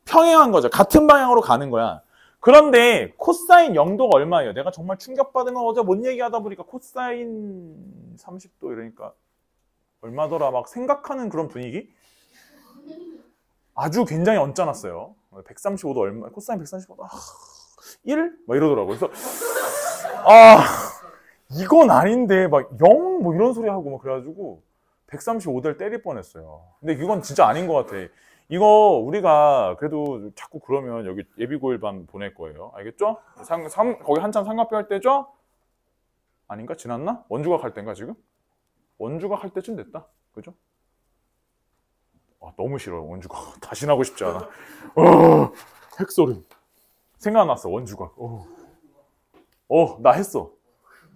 평행한 거죠. 같은 방향으로 가는 거야. 그런데 코사인 0도가 얼마예요? 내가 정말 충격받은 건 어제 뭔 얘기하다 보니까 코사인 30도 이러니까 얼마더라 막 생각하는 그런 분위기? 아주 굉장히 언짢았어요. 135도 얼마? 코사인 135도 1? 막 이러더라고요. 그래서 이건 아닌데 막 0? 뭐 이런 소리 하고 막 그래가지고 135도를 때릴 뻔했어요. 근데 이건 진짜 아닌 것 같아. 이거 우리가 그래도 자꾸 그러면 여기 예비고일반 보낼 거예요. 알겠죠? 거기 한참 삼각표 할 때죠? 아닌가? 지났나? 원주각 할 때인가 지금? 원주각 할 때쯤 됐다. 그죠? 너무 싫어 원주각. 다시 나고 싶지 않아. 핵소름. 생각났어 원주각. 나 했어.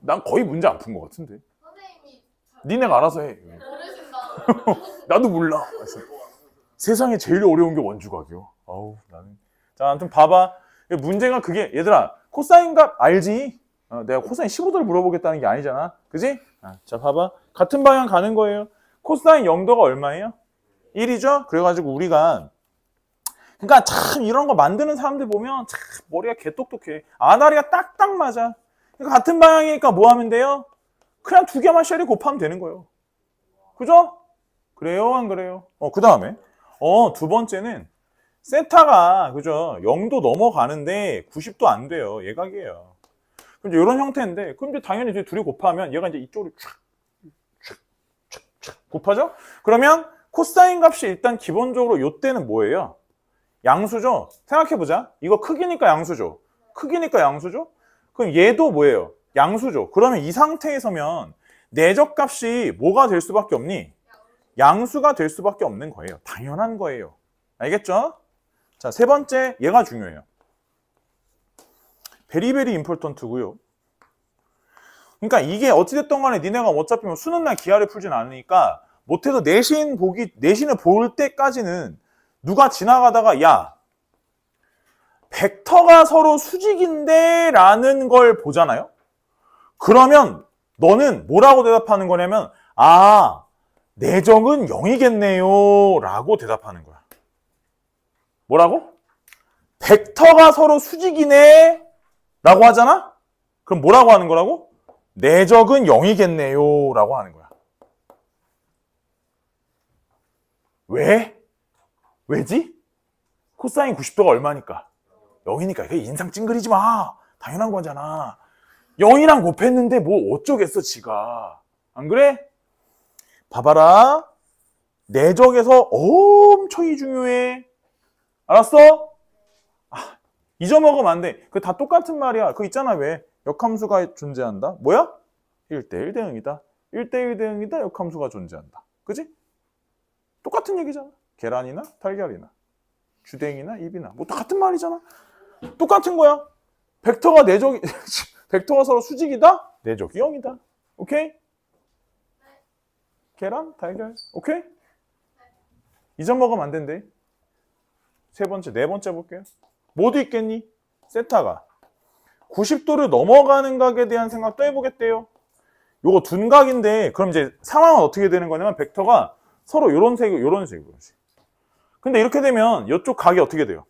난 거의 문제 안 푼 것 같은데. 선생님이 니네가 알아서 해. 나도 몰라. 세상에 제일 어려운 게 원주각이요. 나는. 자, 아무튼 봐봐. 문제가 그게 얘들아 코사인 값 알지? 내가 코사인 15도를 물어보겠다는 게 아니잖아. 그지? 자, 봐봐. 같은 방향 가는 거예요. 코사인 0도가 얼마예요? 1이죠? 그래가지고 우리가 그러니까 참 이런 거 만드는 사람들 보면 참 머리가 개똑똑해. 아다리가 딱딱 맞아. 그러니까 같은 방향이니까 뭐 하면 돼요? 그냥 두 개만 쉘이 곱하면 되는 거예요. 그죠? 그래요? 안 그래요? 그 다음에 두 번째는 세타가 그죠? 0도 넘어가는데 90도 안 돼요. 예각이에요. 그럼 이런 형태인데 그럼 이제 당연히 이제 둘이 곱하면 얘가 이제 이쪽으로 촥 곱하죠? 그러면 코사인 값이 일단 기본적으로 요때는 뭐예요? 양수죠? 생각해보자. 이거 크기니까 양수죠? 크기니까 양수죠? 그럼 얘도 뭐예요? 양수죠? 그러면 이 상태에서면 내적 값이 뭐가 될 수밖에 없니? 양수가 될 수밖에 없는 거예요. 당연한 거예요. 알겠죠? 자, 세 번째, 얘가 중요해요. 베리베리 임포턴트고요. 그러니까 이게 어찌됐든 간에 니네가 어차피 뭐 수능 날 기하를 풀진 않으니까 못해도 내신을 볼 때까지는 누가 지나가다가 야 벡터가 서로 수직인데 라는 걸 보잖아요. 그러면 너는 뭐라고 대답하는 거냐면 내적은 0이겠네요 라고 대답하는 거야. 뭐라고? 벡터가 서로 수직이네 라고 하잖아? 그럼 뭐라고 하는 거라고? 내적은 0이겠네요 라고 하는 거야. 왜? 왜지? 코사인 90도가 얼마니까? 0이니까. 인상 찡그리지 마. 당연한 거잖아. 0이랑 곱했는데 뭐 어쩌겠어 지가. 안 그래? 봐봐라. 내적에서 엄청 중요해. 알았어? 잊어먹으면 안 돼. 그거 다 똑같은 말이야. 그거 있잖아. 왜? 역함수가 존재한다. 뭐야? 1대1 대응이다. 1대1 대응이다. 역함수가 존재한다. 그지? 똑같은 얘기잖아. 계란이나 달걀이나 주댕이나 입이나 뭐 같은 말이잖아. 똑같은 거야. 벡터가 서로 수직이다. 내적이 0이다. 오케이? 계란, 달걀. 오케이? 잊어먹으면 안 된대. 세 번째, 네 번째 볼게요. 뭐도 있겠니? 세타가 90도를 넘어가는 각에 대한 생각도 해보겠대요. 요거 둔각인데 그럼 이제 상황은 어떻게 되는 거냐면 벡터가 서로 요런 색이고 요런 색이고. 근데 이렇게 되면 이쪽 각이 어떻게 돼요?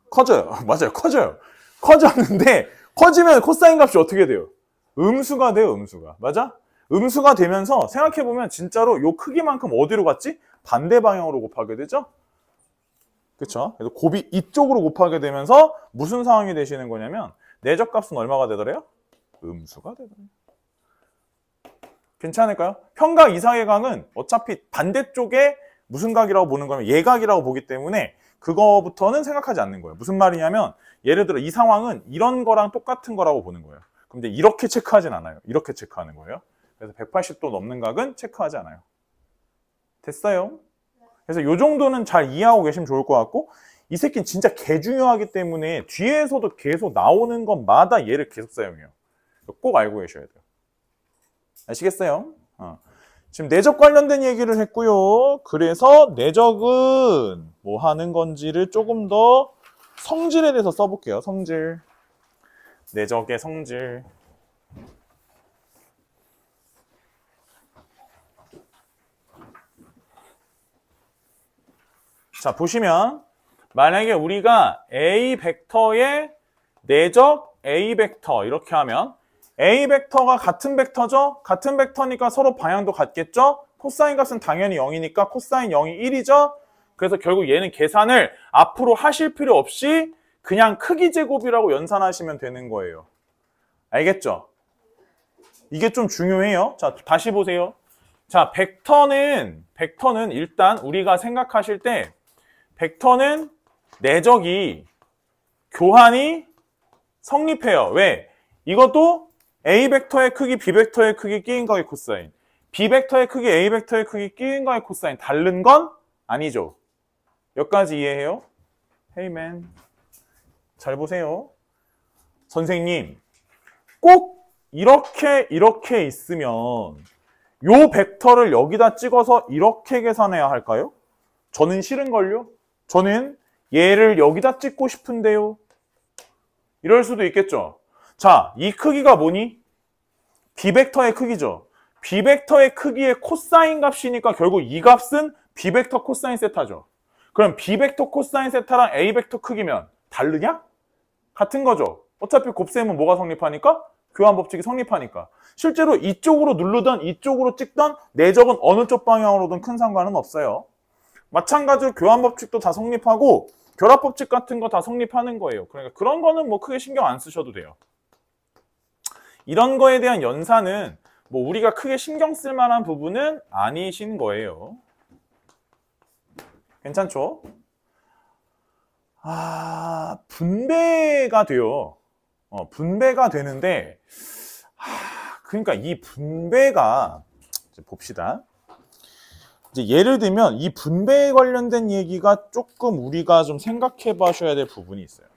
커져요. 맞아요. 커져요. 커졌는데 커지면 코사인 값이 어떻게 돼요? 음수가 돼요, 음수가. 맞아? 음수가 되면서 생각해보면 진짜로 요 크기만큼 어디로 갔지? 반대 방향으로 곱하게 되죠? 그쵸? 그래서 곱이 이쪽으로 곱하게 되면서 무슨 상황이 되시는 거냐면 내적값은 얼마가 되더래요? 음수가 되더래요. 괜찮을까요? 평각 이상의 각은 어차피 반대쪽에 무슨 각이라고 보는 거면 예각이라고 보기 때문에 그거부터는 생각하지 않는 거예요. 무슨 말이냐면 예를 들어 이 상황은 이런 거랑 똑같은 거라고 보는 거예요. 근데 이렇게 체크하진 않아요. 이렇게 체크하는 거예요. 그래서 180도 넘는 각은 체크하지 않아요. 됐어요? 그래서 이 정도는 잘 이해하고 계시면 좋을 것 같고 이 새끼는 진짜 개 중요하기 때문에 뒤에서도 계속 나오는 것마다 얘를 계속 사용해요. 꼭 알고 계셔야 돼요. 아시겠어요? 지금 내적 관련된 얘기를 했고요. 그래서 내적은 뭐 하는 건지를 조금 더 성질에 대해서 써볼게요. 성질. 내적의 성질. 자, 보시면 만약에 우리가 A 벡터의 내적 A 벡터 이렇게 하면 A 벡터가 같은 벡터죠? 같은 벡터니까 서로 방향도 같겠죠? 코사인 값은 당연히 0이니까 코사인 0이 1이죠? 그래서 결국 얘는 계산을 앞으로 하실 필요 없이 그냥 크기 제곱이라고 연산하시면 되는 거예요. 알겠죠? 이게 좀 중요해요. 자, 다시 보세요. 자, 벡터는 일단 우리가 생각하실 때 벡터는 내적이 교환이 성립해요. 왜? 이것도 A 벡터의 크기, B 벡터의 크기, 끼인각의 코사인. B 벡터의 크기, A 벡터의 크기, 끼인각의 코사인. 다른 건 아니죠. 여기까지 이해해요? 헤이맨. 잘 보세요. 선생님, 꼭 이렇게 있으면 요 벡터를 여기다 찍어서 이렇게 계산해야 할까요? 저는 싫은걸요? 저는 얘를 여기다 찍고 싶은데요. 이럴 수도 있겠죠. 자, 이 크기가 뭐니? B벡터의 크기죠. B벡터의 크기의 코사인 값이니까 결국 이 값은 B벡터 코사인 세타죠. 그럼 B벡터 코사인 세타랑 A벡터 크기면 다르냐? 같은 거죠. 어차피 곱셈은 뭐가 성립하니까? 교환 법칙이 성립하니까. 실제로 이쪽으로 누르든 이쪽으로 찍든 내적은 어느 쪽 방향으로든 큰 상관은 없어요. 마찬가지로 교환 법칙도 다 성립하고 결합 법칙 같은 거 다 성립하는 거예요. 그러니까 그런 거는 뭐 크게 신경 안 쓰셔도 돼요. 이런 거에 대한 연산은 뭐 우리가 크게 신경 쓸 만한 부분은 아니신 거예요. 괜찮죠? 분배가 돼요. 분배가 되는데 그러니까 이 분배가 이제 봅시다. 이제 예를 들면 이 분배에 관련된 얘기가 조금 우리가 좀 생각해 봐셔야 될 부분이 있어요.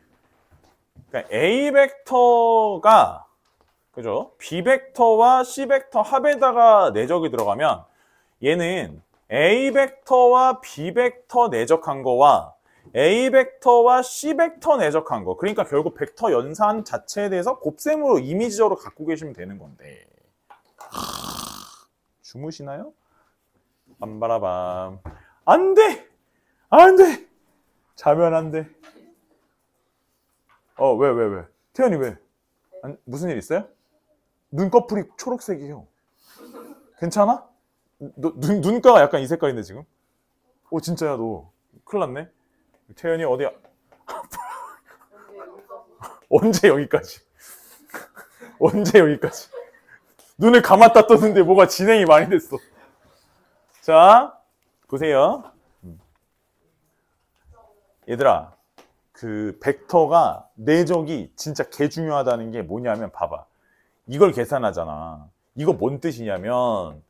그러니까 A 벡터가 그죠? B 벡터와 C 벡터 합에다가 내적이 들어가면 얘는 A 벡터와 B 벡터 내적한 거와 A 벡터와 C 벡터 내적한 거. 그러니까 결국 벡터 연산 자체에 대해서 곱셈으로 이미지적으로 갖고 계시면 되는 건데. 주무시나요? 빰바라밤. 안 돼! 안 돼! 자면 안 돼. 왜? 태연이 왜? 무슨 일 있어요? 눈꺼풀이 초록색이에요. 괜찮아? 눈가가 약간 이 색깔인데 지금? 진짜야 너. 큰일 났네. 태연이 어디야? 언제 여기까지? 언제 여기까지? 눈을 감았다 떴는데 뭐가 진행이 많이 됐어. 자, 보세요. 얘들아, 그 벡터가 내적이 진짜 개 중요하다는 게 뭐냐면 봐봐. 이걸 계산하잖아. 이거 뭔 뜻이냐면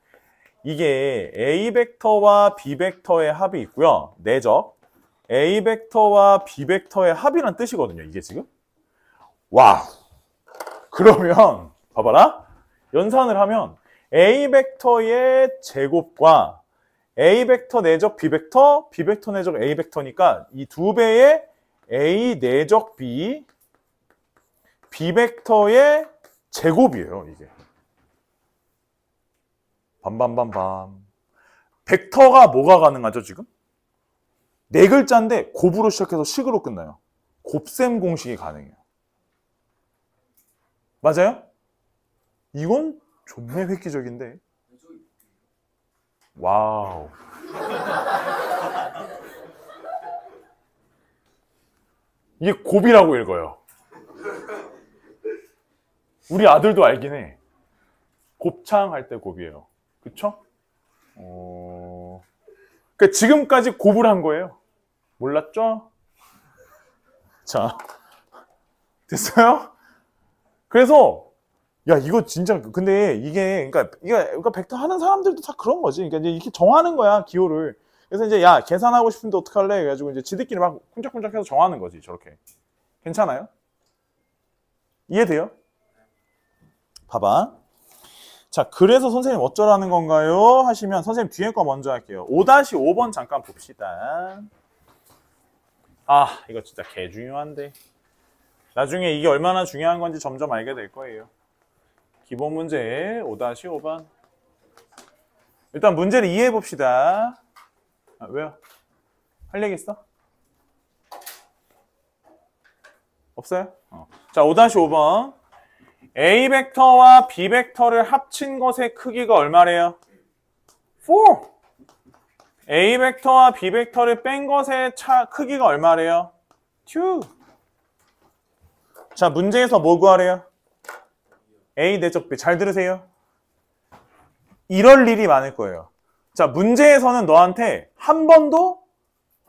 이게 A 벡터와 B 벡터의 합이 있고요. 내적. A 벡터와 B 벡터의 합이란 뜻이거든요. 이게 지금. 와. 그러면 봐봐라. 연산을 하면 A 벡터의 제곱과 A 벡터 내적 B 벡터, B 벡터 내적 A 벡터니까 이 두 배의 A 내적 B, B 벡터의 제곱이에요, 이게. 밤밤밤밤. 벡터가 뭐가 가능하죠, 지금? 네 글자인데 곱으로 시작해서 식으로 끝나요. 곱셈 공식이 가능해요. 맞아요? 이건 존나 획기적인데. 와우. 이게 곱이라고 읽어요. 우리 아들도 알긴 해. 곱창 할 때 곱이에요. 그쵸? 그러니까 지금까지 곱을 한 거예요. 몰랐죠? 자, 됐어요? 그래서 야 이거 진짜 근데 그러니까 벡터 하는 사람들도 다 그런 거지. 그러니까 이제 이렇게 정하는 거야 기호를. 그래서 이제 야 계산하고 싶은데 어떡할래? 그래가지고 이제 지들끼리 막 쿵짝쿵짝해서 정하는 거지 저렇게. 괜찮아요? 이해돼요? 봐봐. 자, 그래서 선생님 어쩌라는 건가요? 하시면 선생님 뒤에 거 먼저 할게요. 5-5번 잠깐 봅시다. 아, 이거 진짜 개 중요한데. 나중에 이게 얼마나 중요한 건지 점점 알게 될 거예요. 기본 문제 5-5번. 일단 문제를 이해해 봅시다. 아, 왜요? 할 얘기 있어? 없어요? 자, 5-5번. A 벡터와 B 벡터를 합친 것의 크기가 얼마래요? 4. A 벡터와 B 벡터를 뺀 것의 크기가 얼마래요? 2. 자, 문제에서 뭐 구하래요? A 내적 B. 잘 들으세요. 이럴 일이 많을 거예요. 자, 문제에서는 너한테 한 번도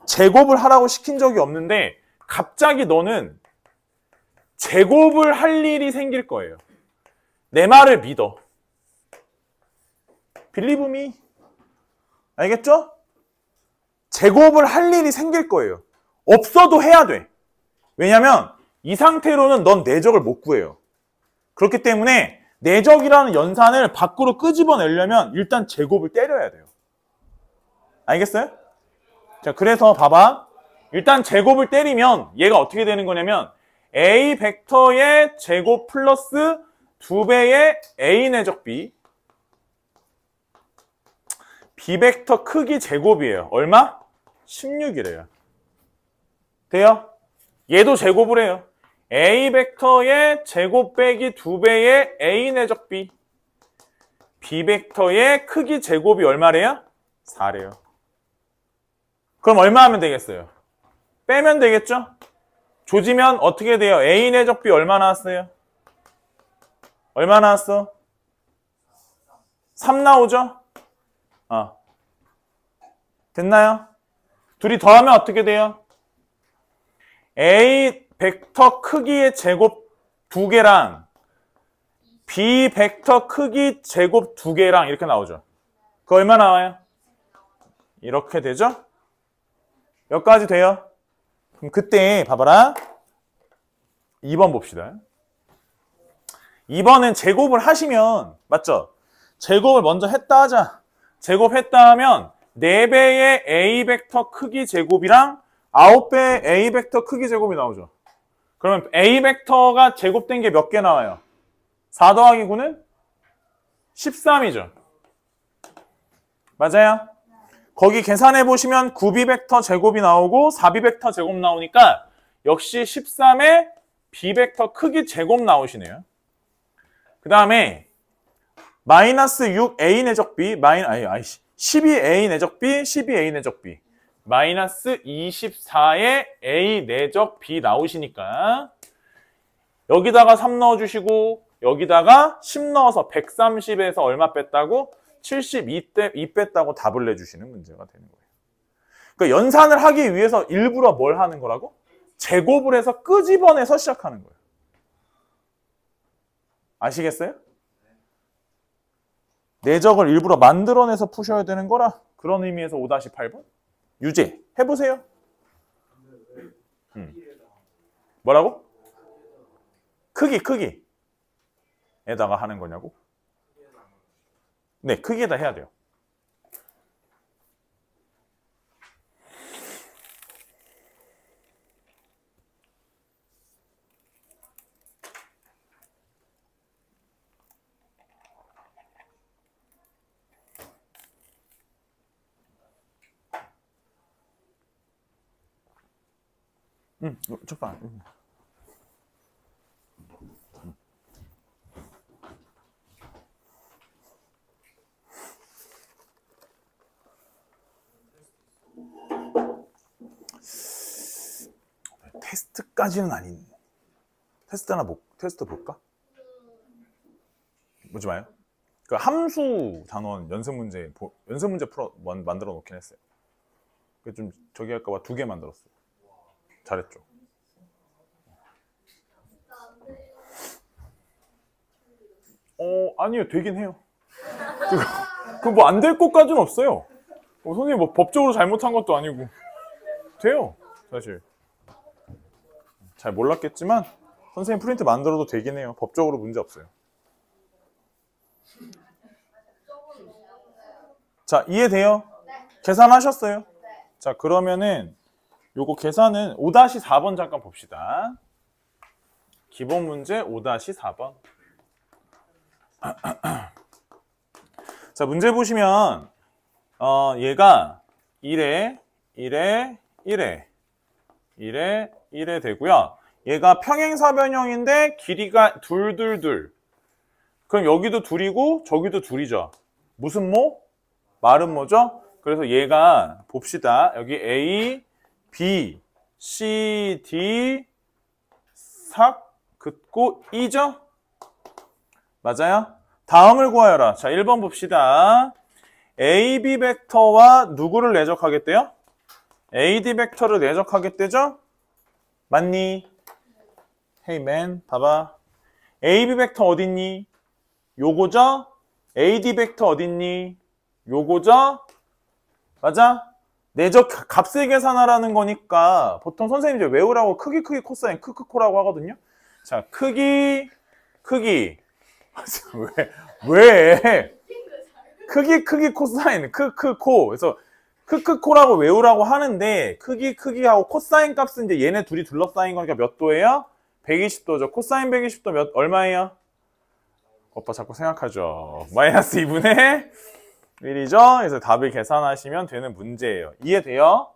제곱을 하라고 시킨 적이 없는데 갑자기 너는 제곱을 할 일이 생길 거예요. 내 말을 믿어. Believe me. 알겠죠? 제곱을 할 일이 생길 거예요. 없어도 해야 돼. 왜냐면 이 상태로는 넌 내적을 못 구해요. 그렇기 때문에 내적이라는 연산을 밖으로 끄집어내려면 일단 제곱을 때려야 돼요. 알겠어요? 자, 그래서 봐봐. 일단 제곱을 때리면 얘가 어떻게 되는 거냐면 A 벡터의 제곱 플러스 2배의 A 내적 B. B 벡터 크기 제곱이에요. 얼마? 16이래요. 돼요? 얘도 제곱을 해요. A 벡터의 제곱 빼기 2배의 A 내적 B. B 벡터의 크기 제곱이 얼마래요? 4래요. 그럼 얼마 하면 되겠어요? 빼면 되겠죠? 조지면 어떻게 돼요? A 내적 B 얼마 나왔어요? 얼마 나왔어? 3 나오죠? 됐나요? 둘이 더하면 어떻게 돼요? A 벡터 크기의 제곱 2개랑 B 벡터 크기 제곱 2개랑 이렇게 나오죠. 그거 얼마 나와요? 이렇게 되죠? 여기까지 돼요? 그럼 그때 봐봐라. 2번 봅시다. 2번은 제곱을 하시면 맞죠? 제곱을 먼저 했다 하자. 제곱했다 하면 4배의 A 벡터 크기 제곱이랑 9배의 A 벡터 크기 제곱이 나오죠. 그러면 A 벡터가 제곱된 게 몇 개 나와요? 4 더하기 9는 13이죠. 맞아요? 거기 계산해 보시면 9B 벡터 제곱이 나오고 4B 벡터 제곱 나오니까 역시 13의 B 벡터 크기 제곱 나오시네요. 그 다음에 마이너스 6A 내적 B 12A 내적 B 12A 내적 B 마이너스 24의 A 내적 B 나오시니까 여기다가 3 넣어주시고 여기다가 10 넣어서 130에서 얼마 뺐다고? 72 뺐다고 답을 내주시는 문제가 되는 거예요. 그러니까 연산을 하기 위해서 일부러 뭘 하는 거라고? 제곱을 해서 끄집어내서 시작하는 거예요. 아시겠어요? 내적을 일부러 만들어내서 푸셔야 되는 거라 그런 의미에서 5-8번 유제 해보세요. 뭐라고? 크기에다가 하는 거냐고? 네, 크기에다 해야 돼요. 잠깐. 아직까지는 아닌. 테스트 볼까? 보지 마요. 그 함수 단원 연습 문제 만들어 놓긴 했어요. 좀 저기 할까봐 2개 만들었어요. 잘했죠. 아니요, 되긴 해요. 그 뭐 안 될 것까지는 없어요. 선생님 뭐 법적으로 잘못한 것도 아니고 돼요, 사실. 잘 몰랐겠지만 선생님 프린트 만들어도 되긴 해요. 법적으로 문제 없어요. 자, 이해돼요? 계산하셨어요? 자, 그러면은 요거 계산은 5-4번 잠깐 봅시다. 기본 문제 5-4번. 자, 문제 보시면 얘가 1에 되고요. 얘가 평행사변형인데 길이가 2. 그럼 여기도 2이고 저기도 2이죠. 무슨 모? 말은 뭐죠? 그래서 얘가 봅시다. 여기 A, B, C, D 삭 긋고 E죠? 맞아요? 다음을 구하여라. 자, 1번 봅시다. AB 벡터와 누구를 내적하겠대요? AD 벡터를 내적하겠대죠? 맞니? Hey man, 봐봐. AB 벡터 어딨니? 요거죠? AD 벡터 어딨니? 요거죠? 맞아? 내적 값을 계산하라는 거니까 보통 선생님이 외우라고 크기 코사인 크크코라고 하거든요. 자, 크기 왜? 크기 코사인 크크코. 그래서 크크코라고 외우라고 하는데 크기하고 코사인 값은 이제 얘네 둘이 둘러싸인 거니까 몇 도예요? 120도죠. 코사인 120도 얼마예요? 오빠 자꾸 생각하죠. 마이너스 2분의 1이죠. 그래서 답을 계산하시면 되는 문제예요. 이해돼요?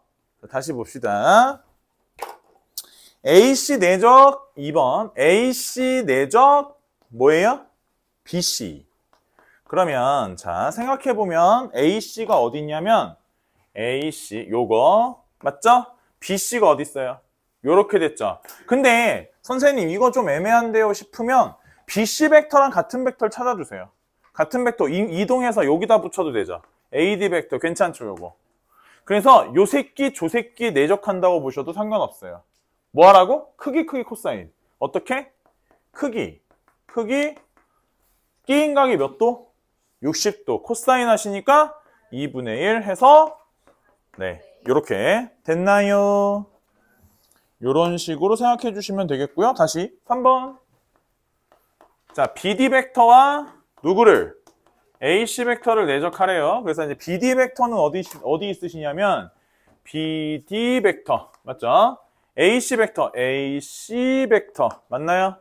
다시 봅시다. AC 내적 2번. AC 내적 뭐예요? BC. 그러면 자, 생각해보면 AC가 어디 있냐면 AC 요거 맞죠? BC가 어디 있어요? 요렇게 됐죠. 근데 선생님 이거 좀 애매한데요 싶으면 BC 벡터랑 같은 벡터를 찾아주세요. 같은 벡터 이동해서 여기다 붙여도 되죠. AD 벡터 괜찮죠 요거. 그래서 요 새끼 저 새끼 내적한다고 보셔도 상관없어요. 뭐 하라고? 크기 코사인. 어떻게? 크기 끼인각이 몇 도? 60도. 코사인 하시니까 2분의 1 해서 네, 요렇게 됐나요? 요런 식으로 생각해 주시면 되겠고요. 다시 3번. 자, BD 벡터와 누구를? AC 벡터를 내적하래요. 그래서 이제 BD 벡터는 어디 있으시냐면 BD 벡터 맞죠? AC 벡터 맞나요?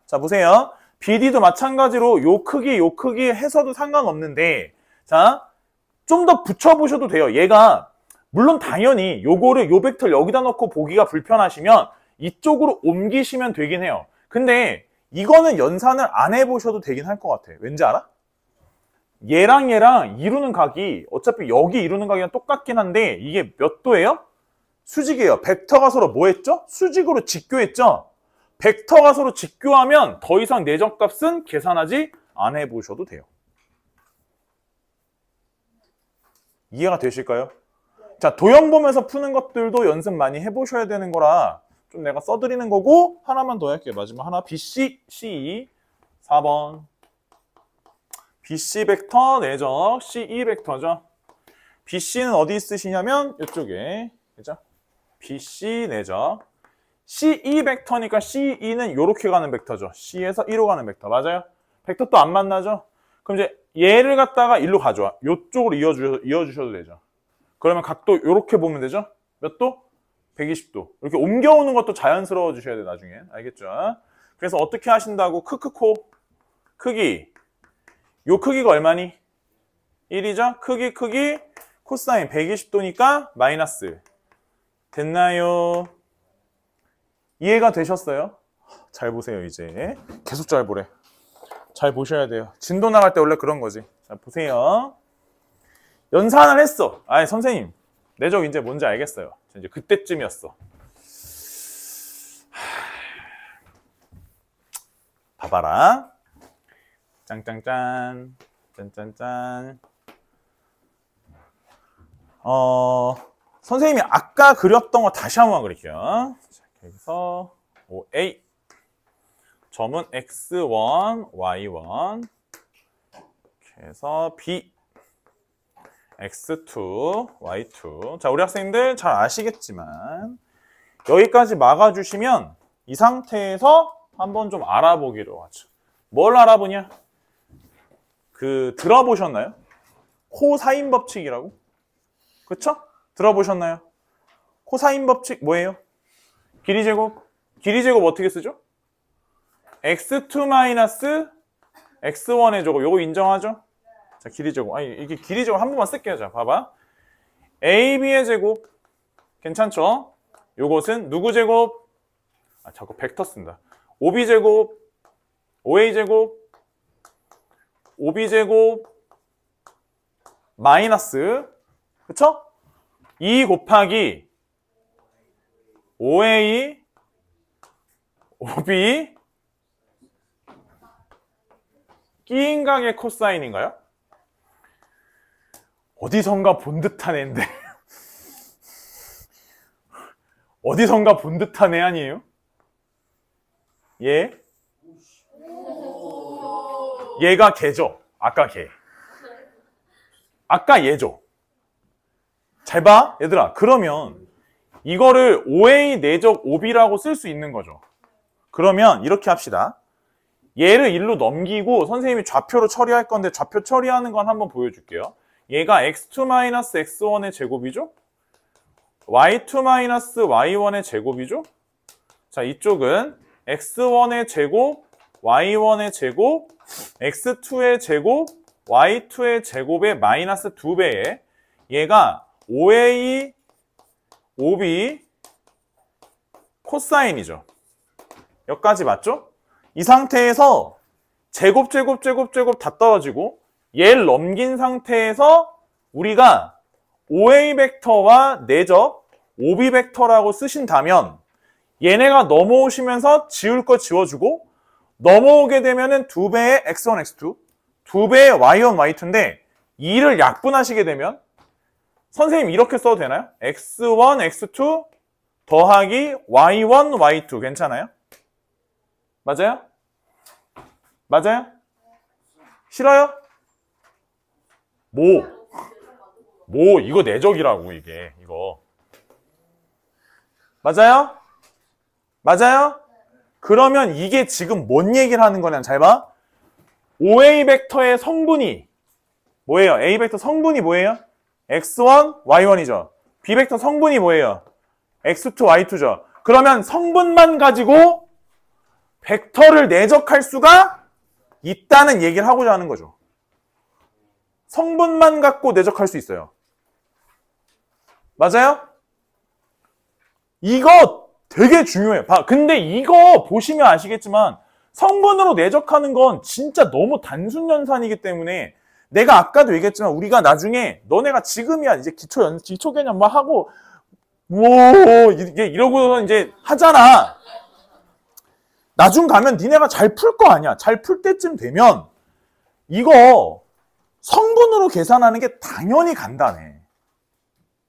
자, 보세요. BD도 마찬가지로 요 크기 해서도 상관없는데 자, 좀 더 붙여보셔도 돼요. 얘가 물론 당연히 요거를 요 벡터를 여기다 넣고 보기가 불편하시면 이쪽으로 옮기시면 되긴 해요. 근데 이거는 연산을 안 해보셔도 되긴 할 것 같아. 왠지 알아? 얘랑 이루는 각이 어차피 여기 이루는 각이랑 똑같긴 한데 이게 몇 도예요? 수직이에요. 벡터가 서로 뭐 했죠? 수직으로 직교했죠? 벡터가 서로 직교하면 더 이상 내적값은 계산하지 안 해보셔도 돼요. 이해가 되실까요? 자, 도형 보면서 푸는 것들도 연습 많이 해보셔야 되는 거라 좀 내가 써드리는 거고 하나만 더 할게요. 마지막 하나 BC, CE 4번 BC 벡터 내적 CE 벡터죠. BC는 어디 있으시냐면 이쪽에 그죠? BC 내적 CE 벡터니까 CE는 이렇게 가는 벡터죠. C에서 1로 가는 벡터 맞아요? 벡터 또 안 만나죠? 그럼 이제 얘를 갖다가 일로 가져와. 이쪽으로 이어주셔도 되죠. 그러면 각도 이렇게 보면 되죠? 몇 도? 120도. 이렇게 옮겨오는 것도 자연스러워 주셔야 돼 나중에. 알겠죠? 그래서 어떻게 하신다고? 크크코 크기. 요 크기가 얼마니? 1이죠? 크기 코사인 120도니까 마이너스. 됐나요? 이해가 되셨어요? 잘 보세요 이제. 계속 잘 보래. 잘 보셔야 돼요. 진도 나갈 때 원래 그런 거지. 자, 보세요. 연산을 했어. 아니, 선생님. 내적 이제 뭔지 알겠어요. 이제 그때쯤이었어. 봐봐라. 짠짠짠. 짠짠짠. 선생님이 아까 그렸던 거 다시 한번 그릴게요. 자, 여기서 OA. 점은 X1, Y1. 이렇게 해서 B. X2, Y2. 자, 우리 학생들 잘 아시겠지만 여기까지 막아주시면 이 상태에서 한번 좀 알아보기로 하죠. 뭘 알아보냐? 들어보셨나요? 코사인 법칙이라고? 그쵸? 들어보셨나요? 코사인 법칙 뭐예요? 길이제곱. 길이제곱 어떻게 쓰죠? X2 X1의 제곱. 요거 인정하죠? 자, 길이제곱. 아니, 이게 길이제곱 한 번만 쓸게요. 자, 봐봐. AB의 제곱. 괜찮죠? 요것은 누구 제곱? 아, 자꾸 벡터 쓴다. OB 제곱, OA 제곱, OB 제곱, 마이너스. 그쵸? 2 곱하기 OA, OB, 끼인각의 코사인인가요? 어디선가 본 듯한 애인데 어디선가 본 듯한 애 아니에요? 얘? 얘가 걔죠? 아까 걔. 아까 얘죠? 잘 봐, 얘들아. 그러면 이거를 OA 내적 OB라고 쓸 수 있는 거죠. 그러면 이렇게 합시다. 얘를 1로 넘기고 선생님이 좌표로 처리할 건데 좌표 처리하는 건 한번 보여줄게요. 얘가 X2-X1의 제곱이죠? Y2-Y1의 제곱이죠? 자, 이쪽은 X1의 제곱, Y1의 제곱, X2의 제곱, Y2의 제곱의 마이너스 2배에 얘가 OA, OB, 코사인이죠. 여기까지 맞죠? 이 상태에서 제곱 다 떨어지고 얘를 넘긴 상태에서 우리가 OA 벡터와 내적 OB 벡터라고 쓰신다면 얘네가 넘어오시면서 지울 거 지워주고 넘어오게 되면은 2배의 X1, X2, 2배의 Y1, Y2인데 2를 약분하시게 되면 선생님 이렇게 써도 되나요? X1, X2 더하기 Y1, Y2 괜찮아요? 맞아요? 맞아요? 싫어요? 이거 내적이라고 이게 이거 맞아요? 맞아요? 그러면 이게 지금 뭔 얘기를 하는 거냐 잘 봐. OA 벡터의 성분이 뭐예요? A 벡터 성분이 뭐예요? X1, Y1이죠. B 벡터 성분이 뭐예요? X2, Y2죠. 그러면 성분만 가지고 벡터를 내적할 수가 있다는 얘기를 하고자 하는 거죠. 성분만 갖고 내적할 수 있어요. 맞아요? 이거 되게 중요해요. 근데 이거 보시면 아시겠지만 성분으로 내적하는 건 진짜 너무 단순 연산이기 때문에 내가 아까도 얘기했지만 우리가 나중에 너네가 지금이야 이제 기초 개념 뭐 하고 이게 이러고 이제 하잖아. 나중 가면 니네가 잘 풀 거 아니야. 잘 풀 때쯤 되면 이거 성분으로 계산하는 게 당연히 간단해.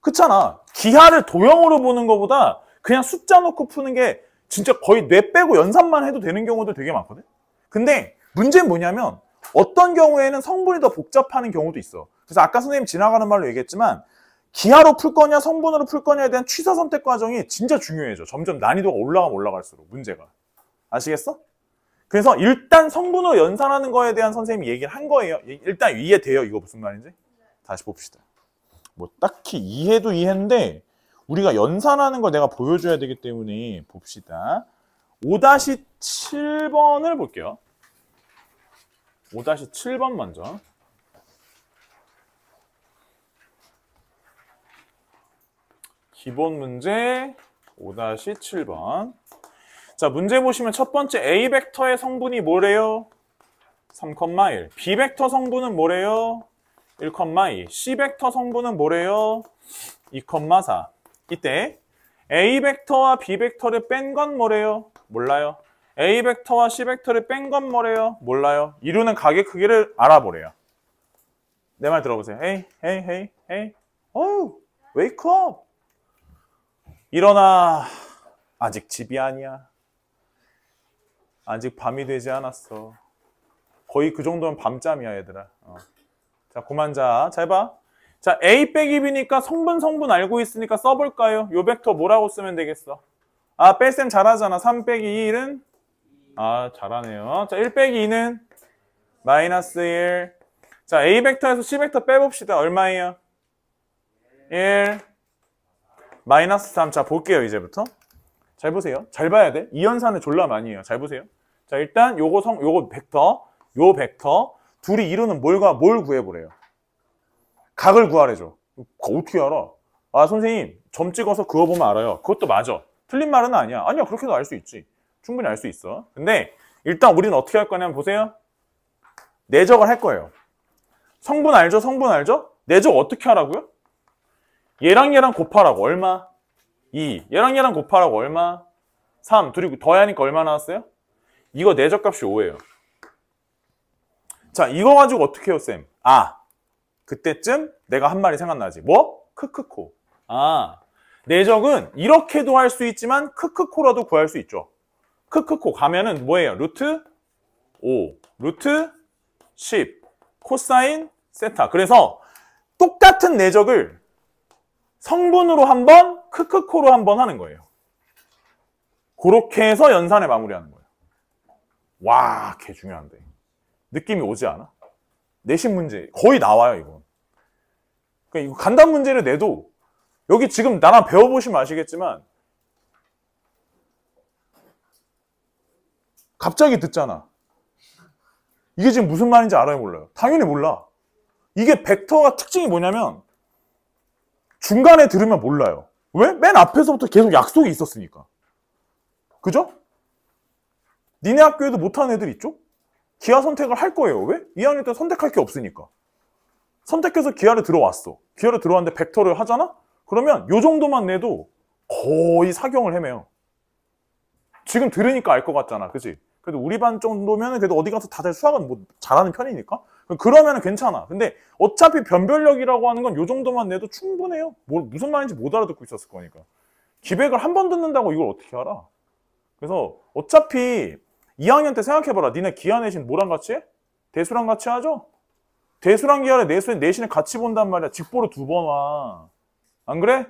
그렇잖아. 기하를 도형으로 보는 것보다 그냥 숫자 놓고 푸는 게 진짜 거의 뇌 빼고 연산만 해도 되는 경우도 되게 많거든. 근데 문제는 뭐냐면 어떤 경우에는 성분이 더 복잡한 경우도 있어. 그래서 아까 선생님 지나가는 말로 얘기했지만 기하로 풀 거냐 성분으로 풀 거냐에 대한 취사 선택 과정이 진짜 중요해져. 점점 난이도가 올라가면 올라갈수록 문제가. 아시겠어? 그래서 일단 성분으로 연산하는 거에 대한 선생님이 얘기를 한 거예요. 일단 이해돼요. 이거 무슨 말인지? 다시 봅시다. 뭐 딱히 이해도 이해인데 우리가 연산하는 걸 내가 보여줘야 되기 때문에 봅시다. 5-7번을 볼게요. 5-7번 먼저. 기본 문제 5-7번. 자, 문제 보시면 첫 번째 A 벡터의 성분이 뭐래요? 3,1. B 벡터 성분은 뭐래요? 1,2. C 벡터 성분은 뭐래요? 2,4. 이때 A 벡터와 B 벡터를 뺀 건 뭐래요? 몰라요. A 벡터와 C 벡터를 뺀 건 뭐래요? 몰라요. 이루는 가게 크기를 알아보래요. 내 말 들어보세요. 헤이. 어우, wake up. 일어나. 아직 집이 아니야. 아직 밤이 되지 않았어. 거의 그 정도면 밤잠이야, 얘들아. 자, 그만 자. 잘 봐. 자, A 빼기 B니까 성분 알고 있으니까 써볼까요? 요 벡터 뭐라고 쓰면 되겠어? 아, 뺄셈 잘하잖아. 3 빼기 1은? 아, 잘하네요. 자, 1 빼기 2는? 마이너스 1. 자, A 벡터에서 C 벡터 빼봅시다. 얼마예요? 1. 마이너스 3. 자, 볼게요, 이제부터. 잘 보세요. 잘 봐야 돼. 이 연산을 졸라 많이 해요. 잘 보세요. 자, 일단 요거 벡터, 요 벡터 둘이 이루는 뭘 구해보래요. 각을 구하래죠. 어떻게 알아? 아, 선생님, 점 찍어서 그어보면 알아요. 그것도 맞아. 틀린 말은 아니야. 아니야, 그렇게도 알 수 있지. 충분히 알 수 있어. 근데 일단 우리는 어떻게 할 거냐면 보세요. 내적을 할 거예요. 성분 알죠? 내적 어떻게 하라고요? 얘랑 곱하라고. 얼마? 2. 얘랑 곱하라고. 얼마? 3. 둘이 더해야 하니까 얼마 나왔어요? 이거 내적값이 5예요. 자, 이거 가지고 어떻게 해요, 쌤? 아, 그때쯤 내가 한 말이 생각나지. 뭐? 크크코. 아, 내적은 이렇게도 할 수 있지만 크크코라도 구할 수 있죠. 크크코 가면은 뭐예요? 루트 5, 루트 10, 코사인 세타. 그래서 똑같은 내적을 성분으로 한 번, 크크코로 한 번 하는 거예요. 그렇게 해서 연산을 마무리하는 거예요. 와, 개 중요한데. 느낌이 오지 않아? 내신 문제 거의 나와요, 이건. 그러니까 이거 간단 문제를 내도 여기 지금 나랑 배워보시면 아시겠지만 갑자기 듣잖아. 이게 지금 무슨 말인지 알아요, 몰라요? 당연히 몰라. 이게 벡터가 특징이 뭐냐면 중간에 들으면 몰라요. 왜? 맨 앞에서부터 계속 약속이 있었으니까. 그죠? 니네 학교에도 못하는 애들 있죠? 기하 선택을 할 거예요. 왜? 2학년 때 선택할 게 없으니까. 선택해서 기하를 들어왔어. 기하를 들어왔는데 벡터를 하잖아? 그러면 요 정도만 내도 거의 사경을 헤매요. 지금 들으니까 알 것 같잖아. 그치? 그래도 우리 반 정도면 그래도 어디 가서 다들 수학은 뭐 잘하는 편이니까. 그러면 괜찮아. 근데 어차피 변별력이라고 하는 건 요 정도만 내도 충분해요. 무슨 말인지 못 알아듣고 있었을 거니까. 기백을 한 번 듣는다고 이걸 어떻게 알아? 그래서 어차피 2학년 때 생각해봐라. 니네 기하 내신 뭐랑 같이 해? 대수랑 같이 하죠? 대수랑 기하를 내신을 같이 본단 말이야. 직보로 2번 와. 안 그래?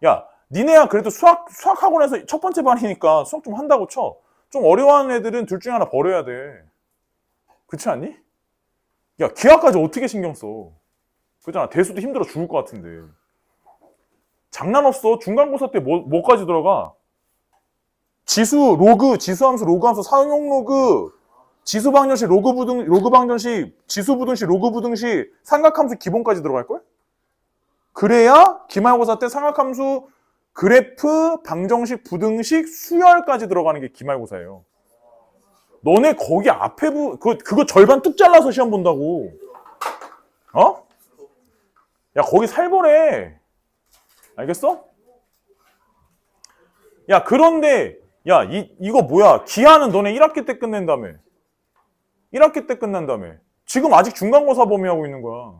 야, 니네야 그래도 수학학원에서 첫 번째 반이니까 수학 좀 한다고 쳐. 좀 어려워하는 애들은 둘 중에 하나 버려야 돼. 그렇지 않니? 야, 기하까지 어떻게 신경 써? 그렇잖아. 대수도 힘들어 죽을 것 같은데. 장난 없어. 중간고사 때 뭐까지 들어가? 지수, 로그, 지수함수, 로그함수, 사용 로그, 지수방정식, 로그방정식, 지수부등식, 로그부등식, 삼각함수 기본까지 들어갈걸? 그래야 기말고사 때 삼각함수, 그래프, 방정식, 부등식, 수열까지 들어가는 게 기말고사예요. 너네 거기 앞에 그거 절반 뚝 잘라서 시험 본다고. 어? 야, 거기 살벌해. 알겠어? 야, 그런데 야, 이거 뭐야? 기하는 너네 1학기 때 끝낸다며. 1학기 때 끝난다며. 지금 아직 중간고사 범위하고 있는 거야.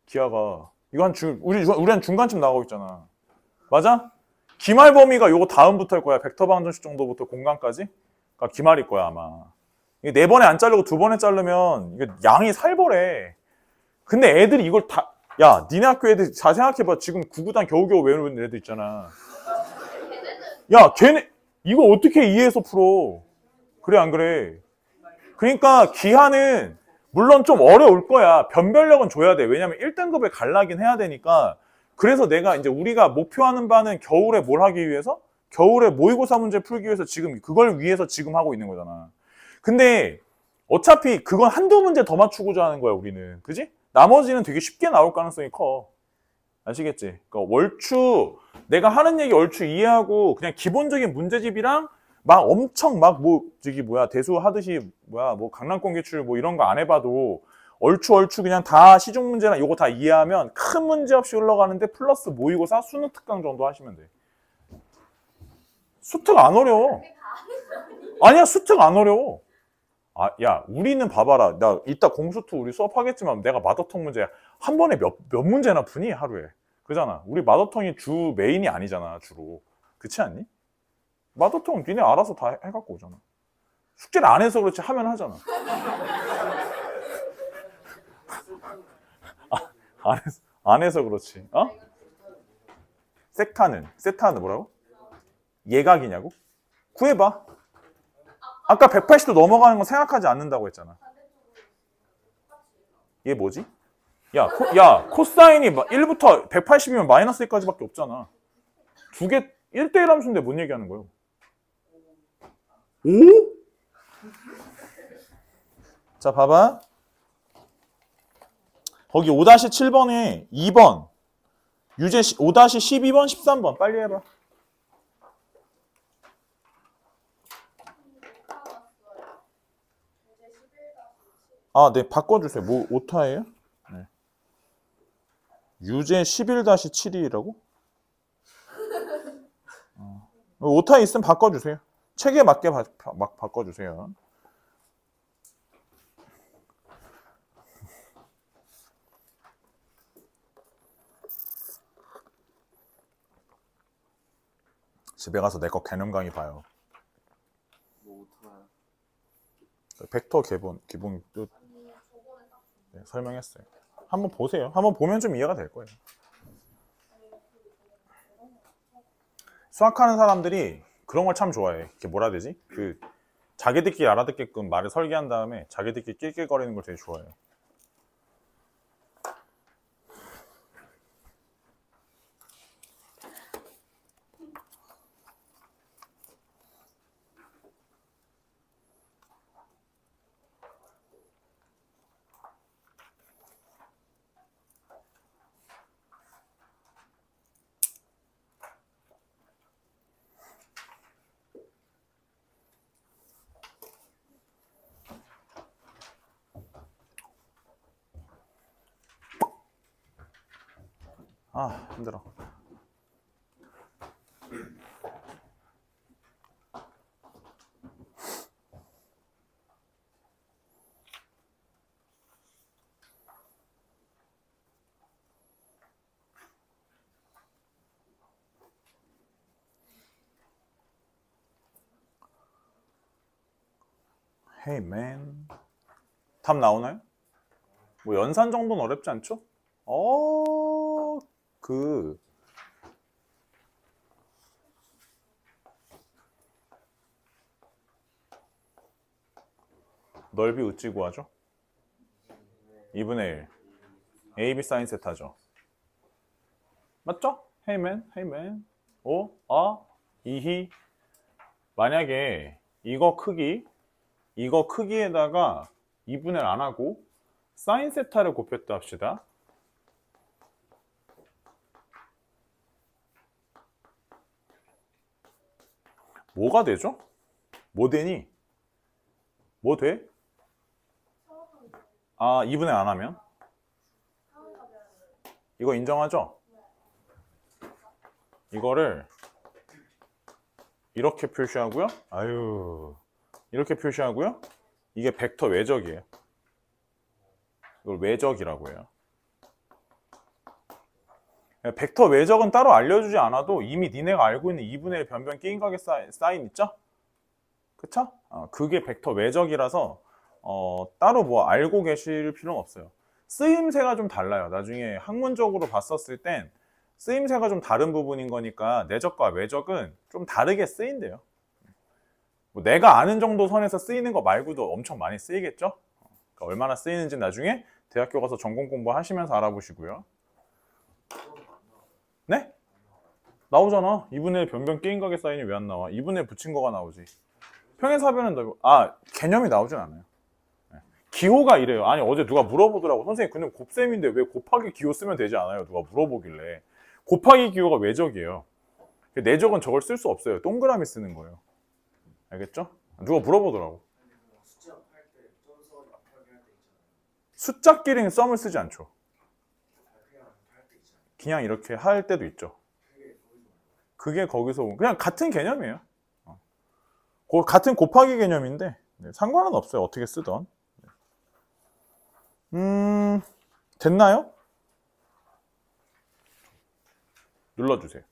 기하가. 이거 우리 한 중간쯤 나가고 있잖아. 맞아? 기말 범위가 요거 다음부터일 거야. 벡터 방정식 정도부터 공간까지. 그러니까 기말일 거야, 아마. 이게 4번에 안 자르고 2번에 자르면 이게 양이 살벌해. 근데 애들이 이걸 다, 야, 니네 학교 애들 잘 생각해봐. 지금 구구단 겨우겨우 외우는 애들 있잖아. 야, 걔네, 이거 어떻게 이해해서 풀어? 그래, 안 그래? 그러니까 기하는 물론 좀 어려울 거야. 변별력은 줘야 돼. 왜냐면 1등급에 갈라긴 해야 되니까. 그래서 내가 이제 우리가 목표하는 바는 겨울에 뭘 하기 위해서? 겨울에 모의고사 문제 풀기 위해서 지금 그걸 위해서 지금 하고 있는 거잖아. 근데 어차피 그건 한두 문제 더 맞추고자 하는 거야, 우리는. 그지? 나머지는 되게 쉽게 나올 가능성이 커. 아시겠지? 그러니까 얼추 내가 하는 얘기 얼추 이해하고 그냥 기본적인 문제집이랑 막 엄청 막 대수 하듯이 뭐 강남권 계출 뭐 이런 거 안 해봐도 얼추 그냥 다 시중 문제나 요거 다 이해하면 큰 문제 없이 흘러가는데 플러스 모의고사 수능 특강 정도 하시면 돼. 수특 안 어려워. 아니야, 수특 안 어려워. 아, 야, 우리는 봐봐라. 나 이따 공수투 우리 수업하겠지만 내가 마더텅 문제 한 번에 몇 문제나 푸니? 하루에. 그잖아. 우리 마더텅이 주 메인이 아니잖아, 주로. 그렇지 않니? 마더텅 니네 알아서 다 해갖고 오잖아. 숙제를 안 해서 그렇지 하면 하잖아. 안 해서 그렇지. 어? 세타는 뭐라고? 예각이냐고? 구해봐. 아까 180도 넘어가는 건 생각하지 않는다고 했잖아. 얘 뭐지? 야, 코사인이 1부터 180이면 마이너스 1까지밖에 없잖아. 두 개 1대1 함수인데 뭔 얘기하는 거예요? 5? 자, 봐봐. 거기 5-7번에 2번. 유제 5-12번, 13번. 빨리 해봐. 아, 네, 바꿔주세요. 뭐, 오타예요? 네. 유제 11-7이라고? 오타 있으면 바꿔주세요. 책에 맞게 막 바꿔주세요. 집에 가서 내 거 개념 강의 봐요. 벡터 기본 뜻 네, 설명했어요. 한번 보세요. 한번 보면 좀 이해가 될 거예요. 수학하는 사람들이 그런 걸 참 좋아해. 이게 뭐라 해야 되지? 그 자기들끼리 알아듣게끔 말을 설계한 다음에 자기들끼리 낄낄거리는 걸 되게 좋아해요. 아, 힘들어. Hey man. 답 나오나요? 뭐 연산 정도는 어렵지 않죠? 넓이 우찌 구하죠? 2분의 1. AB 사인 세타죠. 맞죠? 헤이맨, 헤이맨. 오, 이히. 만약에 이거 크기에다가 2분의 1 안 하고 사인 세타를 곱했다 합시다. 뭐가 되죠? 뭐 되니? 뭐 돼? 2분의 1 안 하면? 이거 인정하죠? 이거를 이렇게 표시하고요. 이렇게 표시하고요. 이게 벡터 외적이에요. 이걸 외적이라고 해요. 벡터 외적은 따로 알려주지 않아도 이미 니네가 알고 있는 2분의 1 변변 게임각의 사인 있죠? 그쵸? 그게 벡터 외적이라서 따로 뭐 알고 계실 필요는 없어요. 쓰임새가 좀 달라요. 나중에 학문적으로 봤었을 땐 쓰임새가 좀 다른 부분인 거니까 내적과 외적은 좀 다르게 쓰인대요. 뭐 내가 아는 정도 선에서 쓰이는 거 말고도 엄청 많이 쓰이겠죠? 그러니까 얼마나 쓰이는지 나중에 대학교 가서 전공 공부하시면서 알아보시고요. 네? 나오잖아. 2분의 1 변변 게임각의 사인이 왜 안 나와? 2분의 1 붙인 거가 나오지. 평행사변은 개념이 나오진 않아요. 기호가 이래요. 아니 어제 누가 물어보더라고. 선생님 근데 곱셈인데 왜 곱하기 기호 쓰면 되지 않아요? 누가 물어보길래. 곱하기 기호가 외적이에요. 내적은 저걸 쓸 수 없어요. 동그라미 쓰는 거예요. 알겠죠? 누가 물어보더라고. 숫자끼리는 썸을 쓰지 않죠. 그냥 이렇게 할 때도 있죠. 그게 거기서 그냥 같은 개념이에요. 같은 곱하기 개념인데 네, 상관은 없어요. 어떻게 쓰던. 됐나요? 눌러주세요.